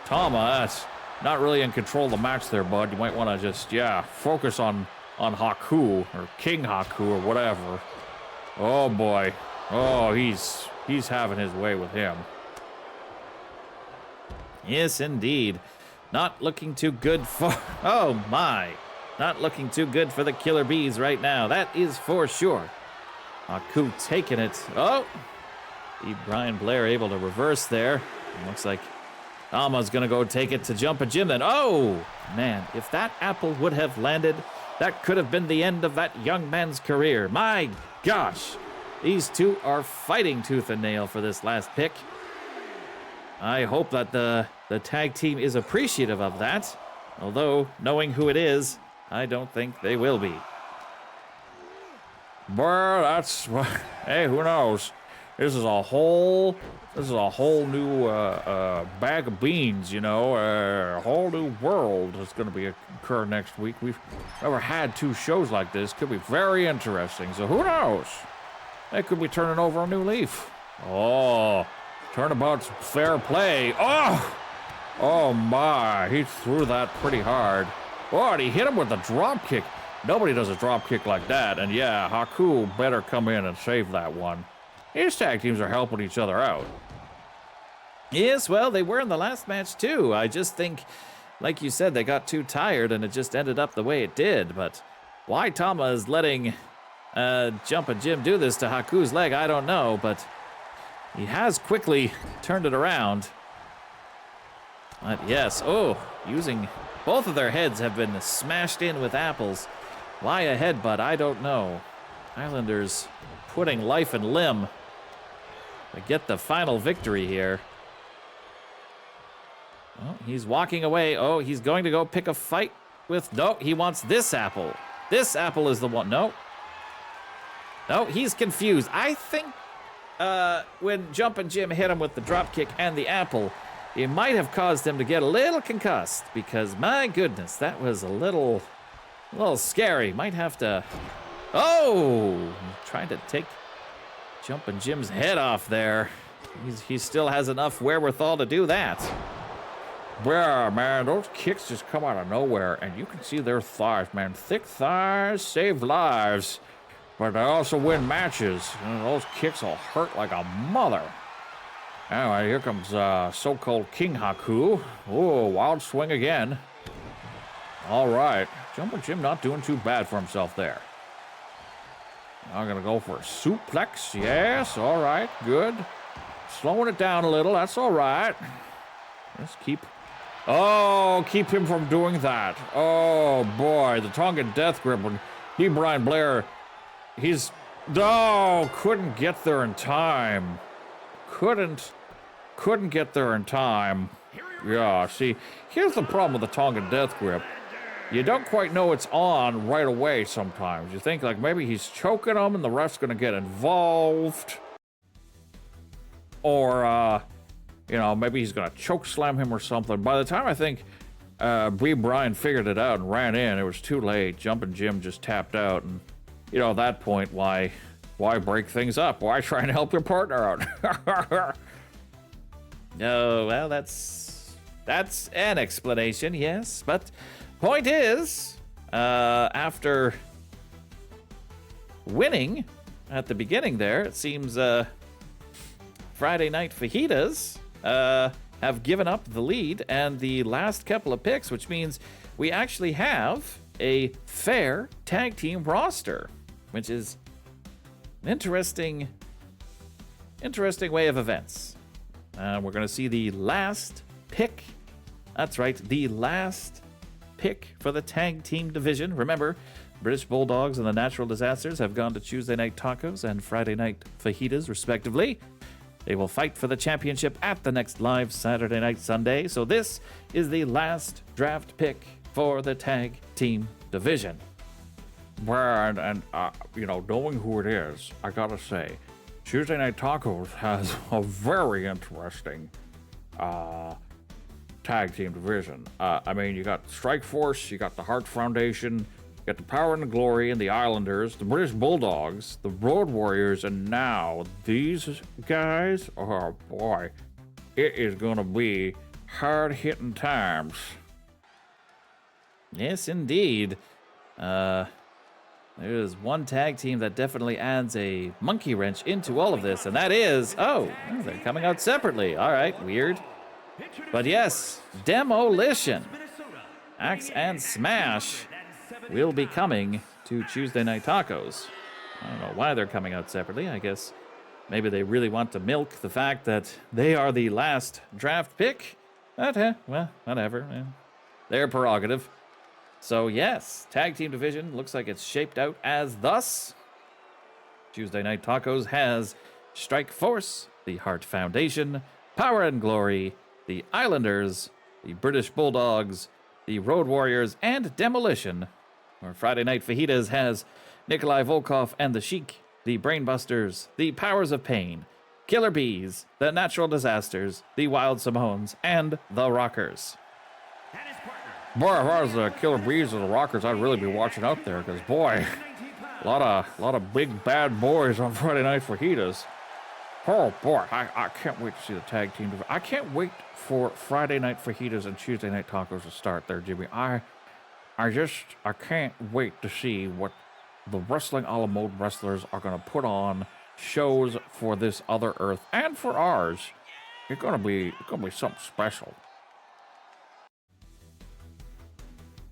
C: Tama. That's not really in control of the match there, bud. You might want to just, focus on Haku, or King Haku, or whatever. Oh, boy. Oh, he's having his way with him.
B: Yes, indeed. Not looking too good for... Oh, my. Not looking too good for the Killer Bees right now. That is for sure. Haku taking it. Oh! Brian Blair able to reverse there. It looks like Tama's going to go take it to Jumpin' Jim then. Oh! Man, if that apple would have landed, that could have been the end of that young man's career. My gosh! These two are fighting tooth and nail for this last pick. I hope that the tag team is appreciative of that. Although, knowing who it is, I don't think they will be.
C: Well, that's... Hey, who knows? This is a whole new bag of beans, you know, a whole new world that's going to occur next week. We've never had two shows like this. Could be very interesting. So who knows? They could be turning over a new leaf. Oh, turnabout's fair play. Oh my, he threw that pretty hard. Oh, and he hit him with a drop kick. Nobody does a drop kick like that. And yeah, Haku better come in and save that one. These tag teams are helping each other out.
B: Yes, well, they were in the last match too. I just think, like you said, they got too tired and it just ended up the way it did. But why Tama is letting Jumpin' Jim do this to Haku's leg, I don't know. But he has quickly turned it around. But yes, using both of their heads have been smashed in with apples. Why a headbutt, I don't know. Islanders putting life and limb to get the final victory here. Oh, he's walking away. Oh, he's going to go pick a fight with... No, he wants this apple. This apple is the one. No, he's confused. I think when Jumpin' Jim hit him with the drop kick and the apple, it might have caused him to get a little concussed because, my goodness, that was a little scary. Might have to... Oh! Trying to take Jumpin' Jim's head off there. He still has enough wherewithal to do that.
C: Yeah, man, those kicks just come out of nowhere, and you can see their thighs, man. Thick thighs save lives, but they also win matches. And those kicks will hurt like a mother. Anyway, here comes so-called King Haku. Oh, wild swing again. All right, Jumpin' Jim not doing too bad for himself there. I'm going to go for a suplex. Yes, all right, good. Slowing it down a little, that's all right. Let's keep him from doing that. Oh, boy, the Tongan death grip when Brian Blair, couldn't get there in time. Couldn't couldn't get there in time. Yeah, see, here's the problem with the Tongan death grip. You don't quite know it's on right away sometimes. You think, like, maybe he's choking him and the ref's gonna get involved. Or, you know, maybe he's gonna choke slam him or something. By the time I think Bree Bryan figured it out and ran in, it was too late. Jumpin' Jim just tapped out, and, you know, at that point, why break things up? Why try and help your partner out?
B: No, well, that's an explanation, yes. But point is, after winning at the beginning there, it seems Friday Night Fajitas have given up the lead and the last couple of picks, which means we actually have a fair tag team roster, which is an interesting way of events. We're going to see the last pick. That's right, the last pick for the tag team division. Remember, British Bulldogs and the Natural Disasters have gone to Tuesday Night Tacos and Friday Night Fajitas, respectively. They will fight for the championship at the next live Saturday Night Sunday. So this is the last draft pick for the tag team division.
C: Well, and you know, knowing who it is, I gotta say, Tuesday Night Tacos has a very interesting tag team division. I mean, you got Strike Force, you got the Hart Foundation, you got the Power and the Glory and the Islanders, the British Bulldogs, the Road Warriors, and now these guys. Oh boy, it is gonna be hard-hitting times.
B: Yes, indeed. There's one tag team that definitely adds a monkey wrench into all of this, and that is, they're coming out separately. All right, weird. But yes, Demolition, Axe and Smash will be coming to Tuesday Night Tacos. I don't know why they're coming out separately. I guess maybe they really want to milk the fact that they are the last draft pick. But, well, whatever. Their prerogative. So yes, tag team division looks like it's shaped out as thus. Tuesday Night Tacos has Strike Force, the Hart Foundation, Power and Glory, the Islanders, the British Bulldogs, the Road Warriors, and Demolition. Where Friday Night Fajitas has Nikolai Volkov and the Sheik, the Brainbusters, the Powers of Pain, Killer Bees, the Natural Disasters, the Wild Samoans, and the Rockers.
C: Boy, if I was the Killer Bees or the Rockers, I'd really be watching out there, because boy, a lot of big bad boys on Friday Night Fajitas. Oh boy, I can't wait to see the tag team. I can't wait for Friday Night Fajitas and Tuesday Night Tacos to start there, Jimmy. I can't wait to see what the Wrestling a la Mode wrestlers are going to put on shows for this other Earth and for ours. It's gonna be something special.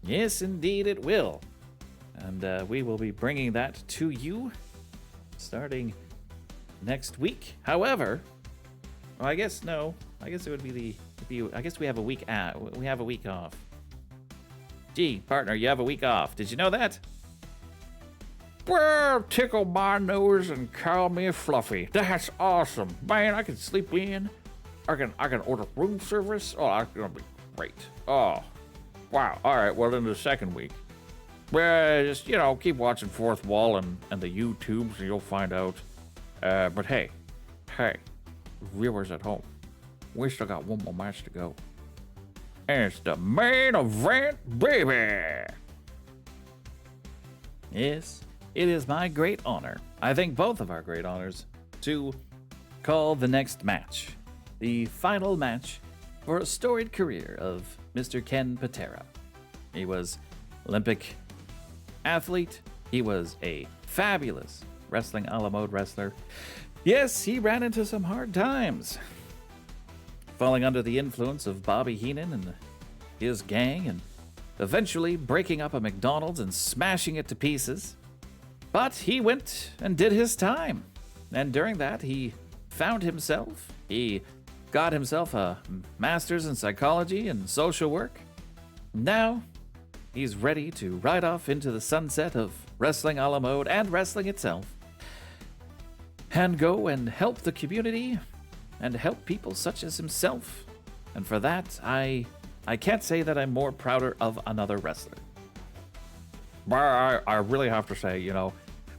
B: Yes, indeed it will. And we will be bringing that to you starting next week. However, well, I guess it would be I guess we have a week off. Gee, partner, you have a week off. Did you know that?
C: Well, tickle my nose and call me Fluffy. That's awesome. Man, I can sleep in. I can order room service. Oh, that's gonna be great. Oh, wow. All right, well, in the second week, well, just, keep watching Fourth Wall and the YouTubes and you'll find out. But hey, viewers at home, we still got one more match to go. And it's the main event, baby.
B: Yes, it is my great honor, I think both of our great honors, to call the next match, the final match for a storied career of Mr. Ken Patera. He was Olympic athlete. He was a fabulous Wrestling a la Mode wrestler. Yes, he ran into some hard times, falling under the influence of Bobby Heenan and his gang, and eventually breaking up a McDonald's and smashing it to pieces. But he went and did his time. And during that, he found himself. He got himself a master's in psychology and social work. Now, he's ready to ride off into the sunset of Wrestling a la Mode and wrestling itself, and go and help the community and help people such as himself. And for that, I can't say that I'm more prouder of another wrestler.
C: But I really have to say,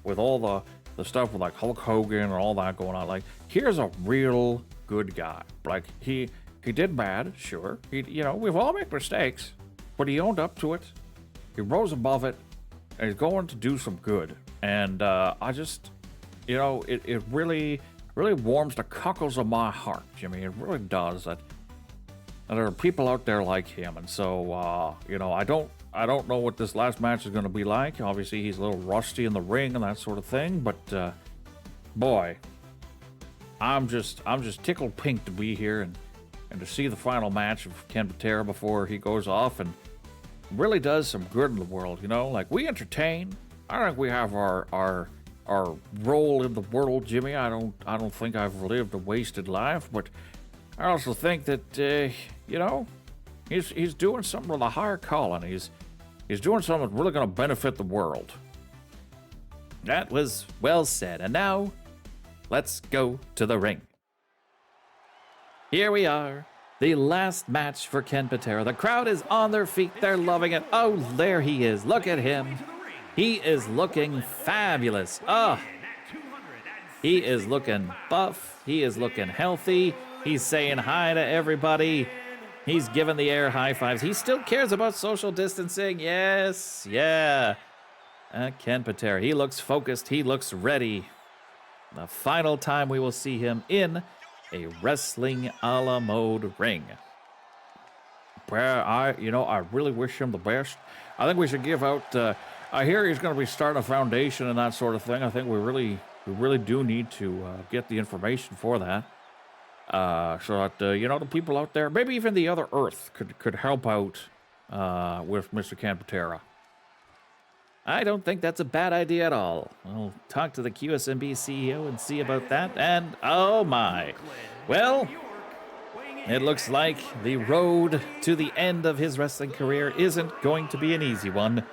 C: with all the stuff with like Hulk Hogan and all that going on, like, here's a real good guy. Like, he did bad, sure. We've all made mistakes, but he owned up to it. He rose above it, and he's going to do some good. And I just, it really warms the cockles of my heart, Jimmy. It really does. That there are people out there like him. And so, I don't know what this last match is going to be like. Obviously, he's a little rusty in the ring and that sort of thing. But boy, I'm just tickled pink to be here and to see the final match of Ken Patera before he goes off and really does some good in the world. Like, we entertain. I think we have our role in the world, Jimmy. I don't think I've lived a wasted life, but I also think that he's doing something with a higher calling. He's doing something that's really going to benefit the world.
B: That was well said. And now, let's go to the ring. Here we are, the last match for Ken Patera. The crowd is on their feet. They're loving it. Oh, there he is. Look at him. He is looking fabulous. Oh, he is looking buff. He is looking healthy. He's saying hi to everybody. He's giving the air high fives. He still cares about social distancing. Yes, yeah. Ken Patera, he looks focused. He looks ready. The final time we will see him in a wrestling a la mode ring.
C: Well, I really wish him the best. I think we should give out, I hear he's going to be starting a foundation and that sort of thing. I think we really do need to get the information for that. So that, the people out there, maybe even the other Earth, could help out with Mr. Ken Patera.
B: I don't think that's a bad idea at all. I'll talk to the QSMB CEO and see about that. And, oh my. Well, it looks like the road to the end of his wrestling career isn't going to be an easy one.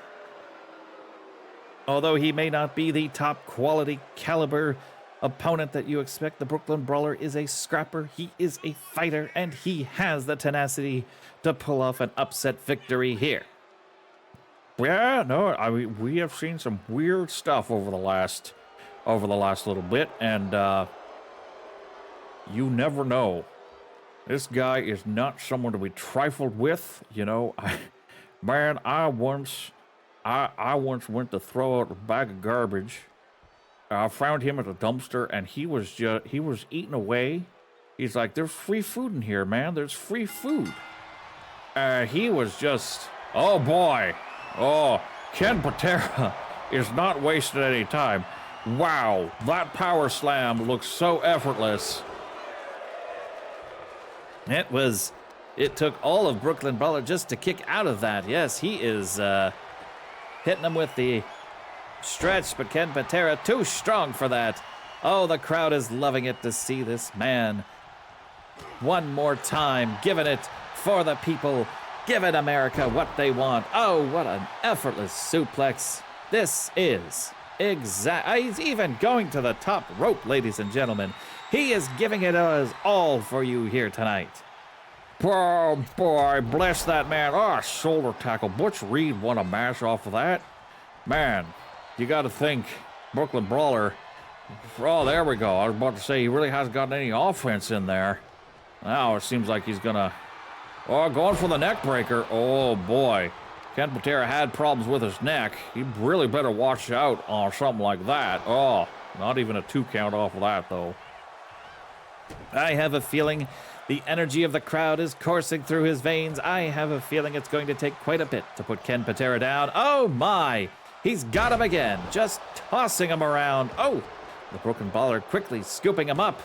B: Although he may not be the top quality caliber opponent that you expect, the Brooklyn Brawler is a scrapper. He is a fighter, and he has the tenacity to pull off an upset victory here.
C: Yeah, no, I mean, we have seen some weird stuff over the last little bit, and you never know. This guy is not someone to be trifled with. I once went to throw out a bag of garbage. I found him at a dumpster, and he was eating away. He's like, "There's free food in here, man. There's free food." He was just, oh boy. Oh, Ken Patera is not wasting any time. Wow, that power slam looks so effortless.
B: It took all of Brooklyn Brawler just to kick out of that. Yes, he is hitting him with the stretch, but Ken Patera too strong for that. Oh, the crowd is loving it to see this man one more time, giving it for the people, giving America what they want. Oh, what an effortless suplex. This is he's even going to the top rope, ladies and gentlemen. He is giving it us all for you here tonight.
C: Oh, boy, bless that man. Oh, shoulder tackle. Butch Reed won a match off of that. Man, you got to think, Brooklyn Brawler. Oh, there we go. I was about to say he really hasn't gotten any offense in there. Now it seems like he's going to... Oh, going for the neck breaker. Oh, boy. Ken Patera had problems with his neck. He really better watch out on something like that. Oh, not even a 2 count off of that, though.
B: I have a feeling the energy of the crowd is coursing through his veins. I have a feeling it's going to take quite a bit to put Ken Patera down. Oh, my. He's got him again, just tossing him around. Oh, the Brooklyn Brawler quickly scooping him up.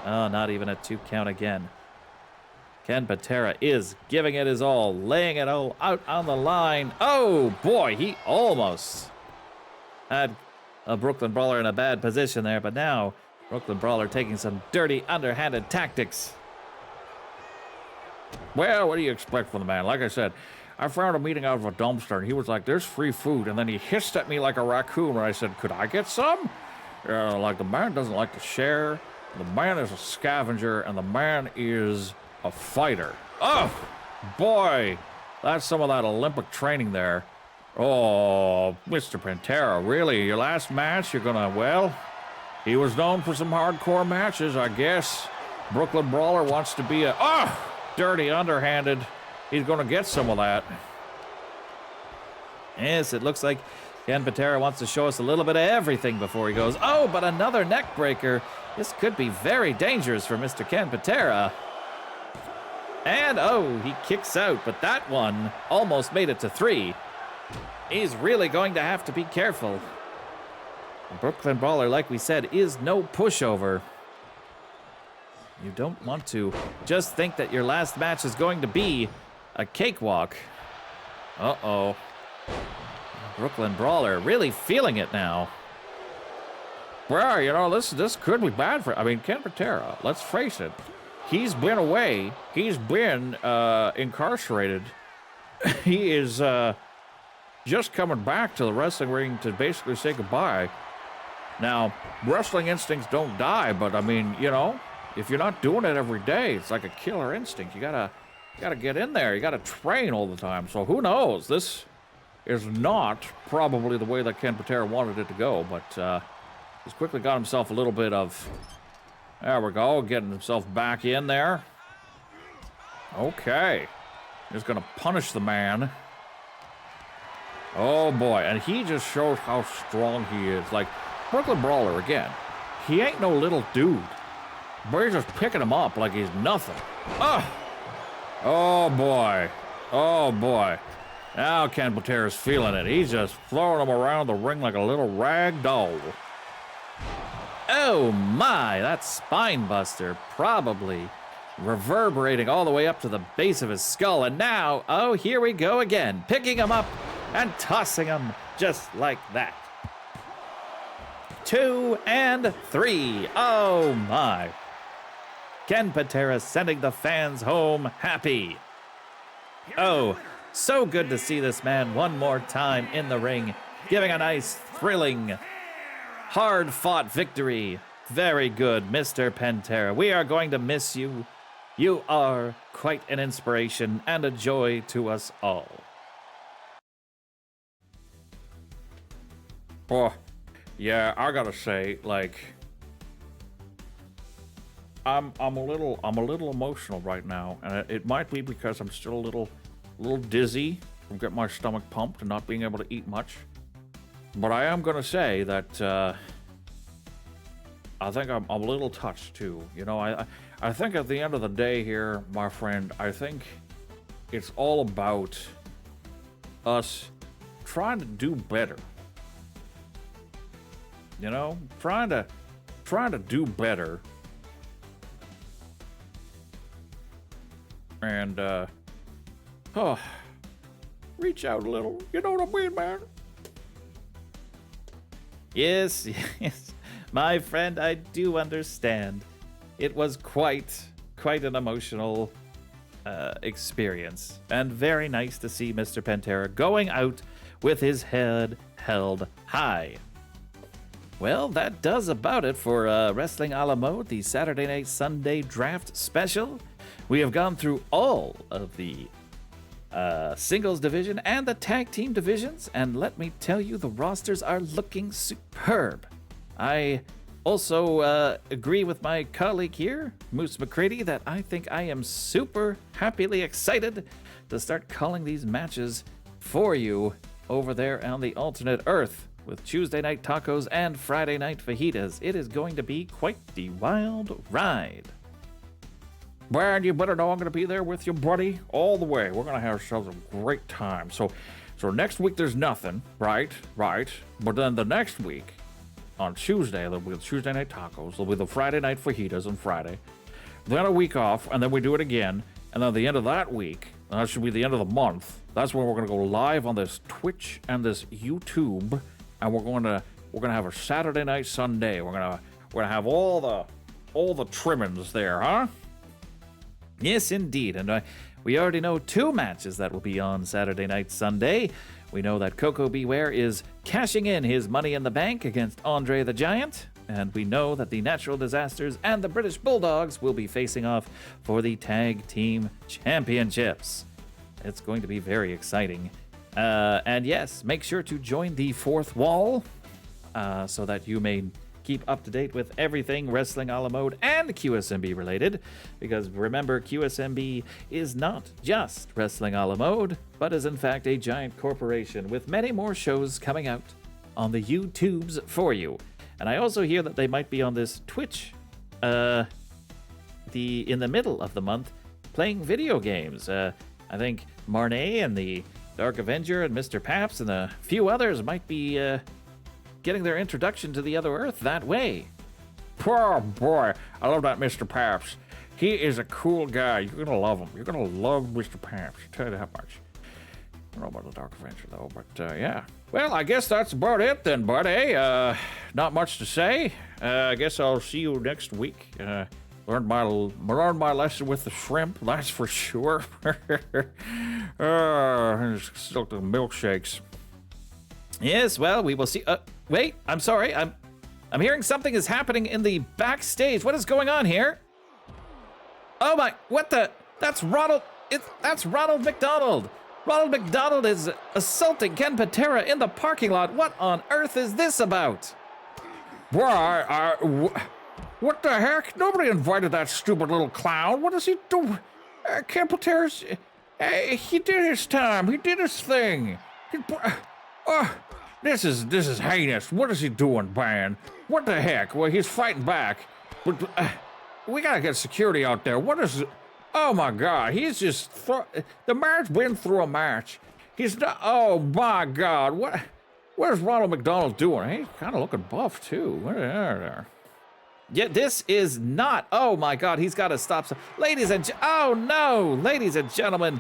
B: Oh, not even a 2 count again. Ken Patera is giving it his all, laying it all out on the line. Oh, boy, he almost had a Brooklyn Brawler in a bad position there, but now Brooklyn Brawler taking some dirty, underhanded tactics.
C: Well, what do you expect from the man? Like I said, I found him eating out of a dumpster, and he was like, "There's free food," and then he hissed at me like a raccoon, and I said, "Could I get some?" Like, the man doesn't like to share. The man is a scavenger, and the man is a fighter. Oh, boy. That's some of that Olympic training there. Oh, Mr. Patera, really? Your last match, you're gonna, well, he was known for some hardcore matches, I guess. Brooklyn Brawler wants to be dirty underhanded. He's gonna get some of that.
B: Yes, it looks like Ken Patera wants to show us a little bit of everything before he goes. Oh, but another neck breaker. This could be very dangerous for Mr. Ken Patera. And, oh, he kicks out, but that one almost made it to 3. He's really going to have to be careful. Brooklyn Brawler, like we said, is no pushover. You don't want to just think that your last match is going to be a cakewalk. Uh-oh. Brooklyn Brawler really feeling it now.
C: Well, you know, this could be bad for... I mean, Ken Patera, let's face it. He's been away. He's been incarcerated. He is just coming back to the wrestling ring to basically say goodbye. Now, wrestling instincts don't die, but I mean, you know, if you're not doing it every day, it's like a killer instinct. You gotta get in there. You gotta train all the time. So who knows? This is not probably the way that Ken Patera wanted it to go, but he's quickly got himself a little bit of... There we go, getting himself back in there. Okay. Just gonna punish the man. Oh boy, and he just shows how strong he is. Like, Brooklyn Brawler, again, he ain't no little dude. But he's just picking him up like he's nothing. Oh boy. Oh boy. Now Ken Patera's feeling it. He's just throwing him around the ring like a little rag doll.
B: Oh my, that spine buster probably reverberating all the way up to the base of his skull. And now, oh, here we go again, picking him up and tossing him just like that. 2 and 3. Oh my. Ken Patera sending the fans home happy. Oh, so good to see this man one more time in the ring, giving a nice, thrilling, hard-fought victory. Very good, Mr. Patera. We are going to miss you. You are quite an inspiration and a joy to us all.
C: Oh, yeah, I gotta say, like, I'm a little emotional right now, and it might be because I'm still a little dizzy from getting my stomach pumped and not being able to eat much. But I am gonna say that I think I'm a little touched too. You know, I think at the end of the day here, my friend, I think it's all about us trying to do better. You know, trying to do better. And reach out a little. You know what I mean, man?
B: Yes, yes, my friend, I do understand. It was quite an emotional experience, and very nice to see Mr. Patera going out with his head held high. Well, that does about it for Wrestling a la Mode, the Saturday Night Sunday Draft Special. We have gone through all of the singles division and the tag team divisions, and let me tell you, the rosters are looking superb. I also agree with my colleague here, Moose McCready, that I think I am super happily excited to start calling these matches for you over there on the alternate Earth with Tuesday night tacos and Friday night fajitas. It is going to be quite the wild ride.
C: Man, you better know I'm going to be there with you, buddy, all the way. We're going to have ourselves a great time. So next week there's nothing, right? But then the next week, on Tuesday, there'll be the Tuesday night tacos. There'll be the Friday night fajitas on Friday. Then a week off, and then we do it again. And then at the end of that week, and that should be the end of the month, that's when we're going to go live on this Twitch and this YouTube. And we're going to have a Saturday night Sunday. We're going to have all the trimmings there, huh?
B: Yes, indeed, and we already know 2 matches that will be on Saturday Night Sunday. We know that Coco Beware is cashing in his Money in the Bank against Andre the Giant. And we know that the Natural Disasters and the British Bulldogs will be facing off for the Tag Team Championships. It's going to be very exciting. And yes, make sure to join the fourth wall so that you may keep up to date with everything Wrestling a la Mode and QSMB related. Because remember, QSMB is not just Wrestling a la Mode, but is in fact a giant corporation with many more shows coming out on the YouTubes for you. And I also hear that they might be on this Twitch in the middle of the month playing video games. I think Marnay and the Dark Avenger and Mr. Paps and a few others might be getting their introduction to the Other Earth that way.
C: Oh boy, I love that Mr. Paps. He is a cool guy. You're gonna love him. You're gonna love Mr. Paps. I'll tell you that much. I don't know about the Dark Avenger though, but yeah. Well, I guess that's about it then, buddy. Not much to say. I guess I'll see you next week. Learned my lesson with the shrimp, that's for sure. Still the milkshakes.
B: Yes, well, we will see. Wait, I'm sorry. I'm hearing something is happening in the backstage. What is going on here? Oh my, what the? That's Ronald. That's Ronald McDonald. Ronald McDonald is assaulting Ken Patera in the parking lot. What on earth is this about?
C: Why, what the heck? Nobody invited that stupid little clown. What does he do? Ken Patera's, he did his time. He did his thing. This is heinous. What is he doing, man? What the heck? Well, he's fighting back. But we gotta get security out there. What is it? Oh my God, he's just, the man's been through a match. He's not, oh my God, what is Ronald McDonald doing? He's kind of looking buff too. There.
B: Yeah, this is not, oh my God, he's got to stop. Ladies and, oh no, ladies and gentlemen,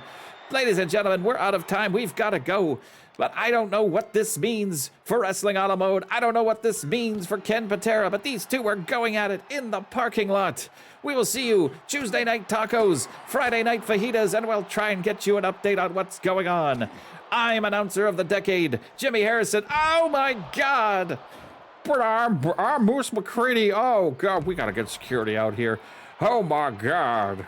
B: we're out of time. We've got to go. But I don't know what this means for Wrestling a la Mode. I don't know what this means for Ken Patera, but these two are going at it in the parking lot. We will see you Tuesday night tacos, Friday night fajitas, and we'll try and get you an update on what's going on. I'm announcer of the decade, Jimmy Harrison. Oh my God.
C: But I'm Moose McCready. Oh God, we gotta get security out here. Oh my God.